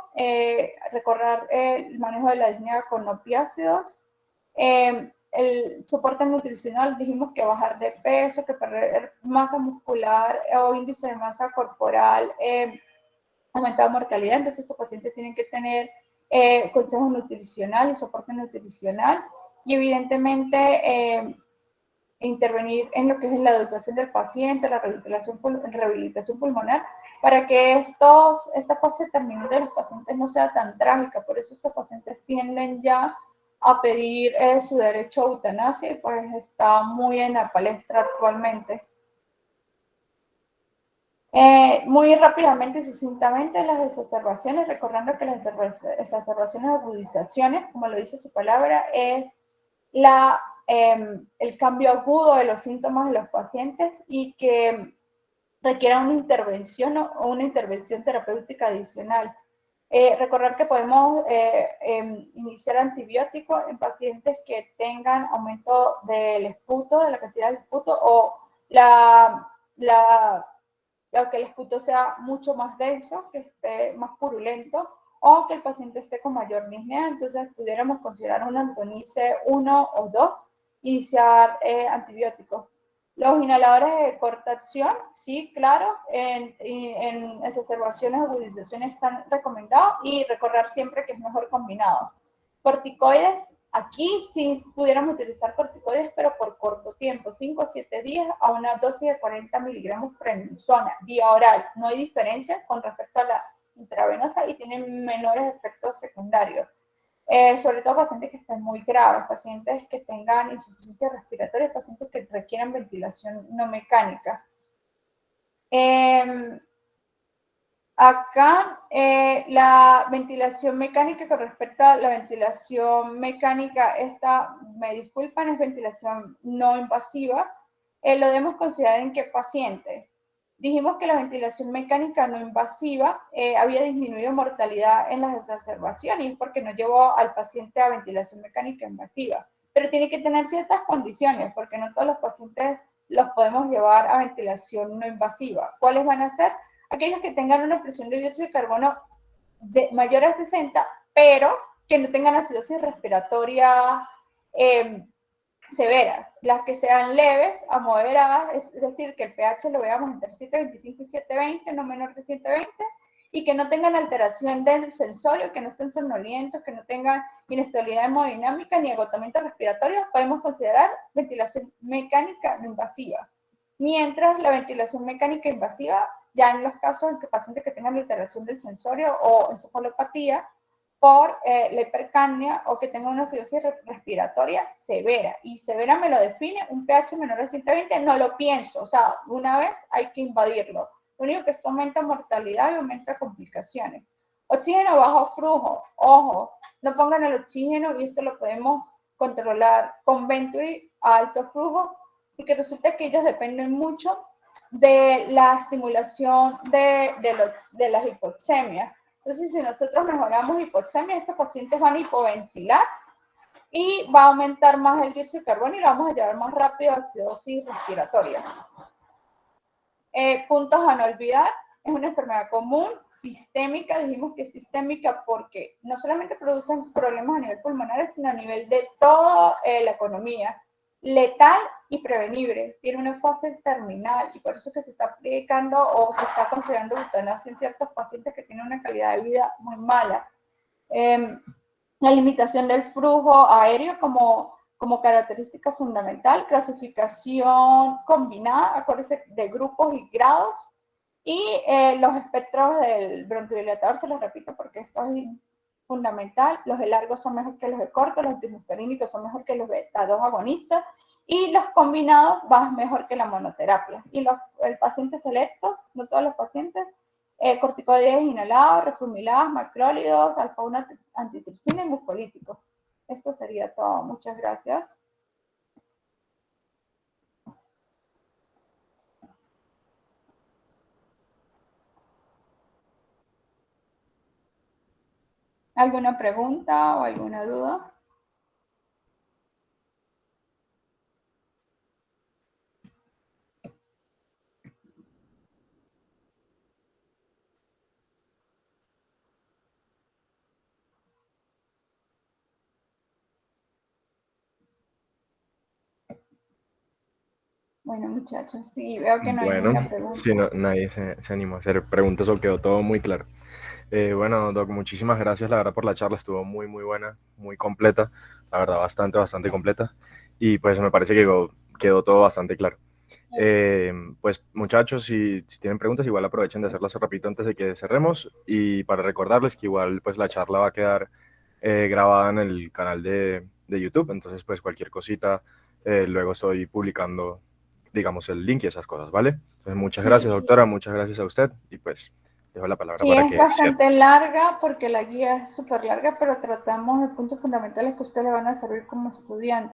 recordar el manejo de la disnea con opiáceos, el soporte nutricional, dijimos que bajar de peso, que perder masa muscular o índice de masa corporal, aumentada mortalidad. Entonces estos pacientes tienen que tener consejo nutricional y soporte nutricional, y evidentemente intervenir en lo que es la educación del paciente, la rehabilitación pulmonar, para que esta fase terminal de los pacientes no sea tan trágica. Por eso estos pacientes tienden ya a pedir su derecho a eutanasia, y pues está muy en la palestra actualmente. Muy rápidamente y sucintamente, las exacerbaciones, recordando que las exacerbaciones o agudizaciones, como lo dice su palabra, es el cambio agudo de los síntomas de los pacientes y que requiera una intervención o una intervención terapéutica adicional. Recordar que podemos iniciar antibióticos en pacientes que tengan aumento del esputo, de la cantidad de esputo, o que el esputo sea mucho más denso, que esté más purulento, o que el paciente esté con mayor disnea. Entonces pudiéramos considerar un Antonice 1 o 2, iniciar antibióticos. Los inhaladores de corta acción, sí, claro, en exacerbaciones o agudizaciones están recomendados, y recordar siempre que es mejor combinado. Corticoides, aquí sí pudiéramos utilizar corticoides, pero por corto tiempo, 5 a 7 días, a una dosis de 40 miligramos prednisona, vía oral. No hay diferencia con respecto a la intravenosa y tienen menores efectos secundarios. Sobre todo pacientes que estén muy graves, pacientes que tengan insuficiencia respiratoria, pacientes que requieran ventilación no mecánica. Acá la ventilación mecánica, con respecto a la ventilación mecánica, esta, me disculpan, es ventilación no invasiva. Lo debemos considerar en qué pacientes. Dijimos que la ventilación mecánica no invasiva había disminuido mortalidad en las exacerbaciones, porque no llevó al paciente a ventilación mecánica invasiva. Pero tiene que tener ciertas condiciones, porque no todos los pacientes los podemos llevar a ventilación no invasiva. ¿Cuáles van a ser? Aquellos que tengan una presión de dióxido de carbono mayor a 60, pero que no tengan acidosis respiratoria severas. Las que sean leves a moderadas, es decir, que el pH lo veamos entre 7.25 y 7.20, no menor de 7.20, y que no tengan alteración del sensorio, que no estén somnolientos, que no tengan inestabilidad hemodinámica ni agotamiento respiratorio, podemos considerar ventilación mecánica no invasiva. mientras la ventilación mecánica invasiva, ya en los casos en que pacientes que tengan alteración del sensorio o encefalopatía por la hipercapnia o que tengan una cirrosis respiratoria severa. Y severa me lo define un pH menor a 120, no lo pienso, o sea, una vez hay que invadirlo. Lo único que esto aumenta mortalidad y aumenta complicaciones. Oxígeno bajo flujo, ojo, no pongan el oxígeno y esto lo podemos controlar con Venturi a alto flujo, porque resulta que ellos dependen mucho de la estimulación de las hipoxemias. Entonces, si nosotros mejoramos hipoxemia, estos pacientes van a hipoventilar y va a aumentar más el dióxido de carbono y lo vamos a llevar más rápido a acidosis respiratoria. Puntos a no olvidar, es una enfermedad común, sistémica, dijimos que es sistémica porque no solamente producen problemas a nivel pulmonar, sino a nivel de toda la economía, letal y prevenible, tiene una fase terminal y por eso es que se está aplicando o se está considerando eutanasia en ciertos pacientes que tienen una calidad de vida muy mala. La limitación del flujo aéreo como característica fundamental, clasificación combinada, acuérdense de grupos y grados, y los espectros del broncodilatador, se los repito porque esto es fundamental, los de largos son mejor que los de corto, los antimuscarínicos son mejor que los beta-2 agonistas, y los combinados van mejor que la monoterapia. Y el paciente selecto, no todos los pacientes, corticoides inhalados, refumilados, macrólidos, alfa-1 antitripsina y muscolíticos. Esto sería todo. Muchas gracias. ¿Alguna pregunta o alguna duda? Bueno, muchachos, sí, veo que no hay ninguna pregunta. Sí, no, nadie se animó a hacer preguntas o quedó todo muy claro. Bueno, Doc, muchísimas gracias, la verdad, por la charla. Estuvo muy, muy buena, muy completa. La verdad, bastante, bastante completa. Y pues me parece que quedó todo bastante claro. Pues muchachos, si tienen preguntas, igual aprovechen de hacerlas rapidito antes de que cerremos. Y para recordarles que igual pues la charla va a quedar grabada en el canal de YouTube. Entonces, pues cualquier cosita, luego estoy publicando, digamos, el link y esas cosas, ¿vale? Entonces, muchas gracias, doctora. Muchas gracias a usted. Y pues dejo la palabra Sí, para es que bastante larga porque la guía es súper larga, pero tratamos de puntos fundamentales que a usted le van a servir como estudiante.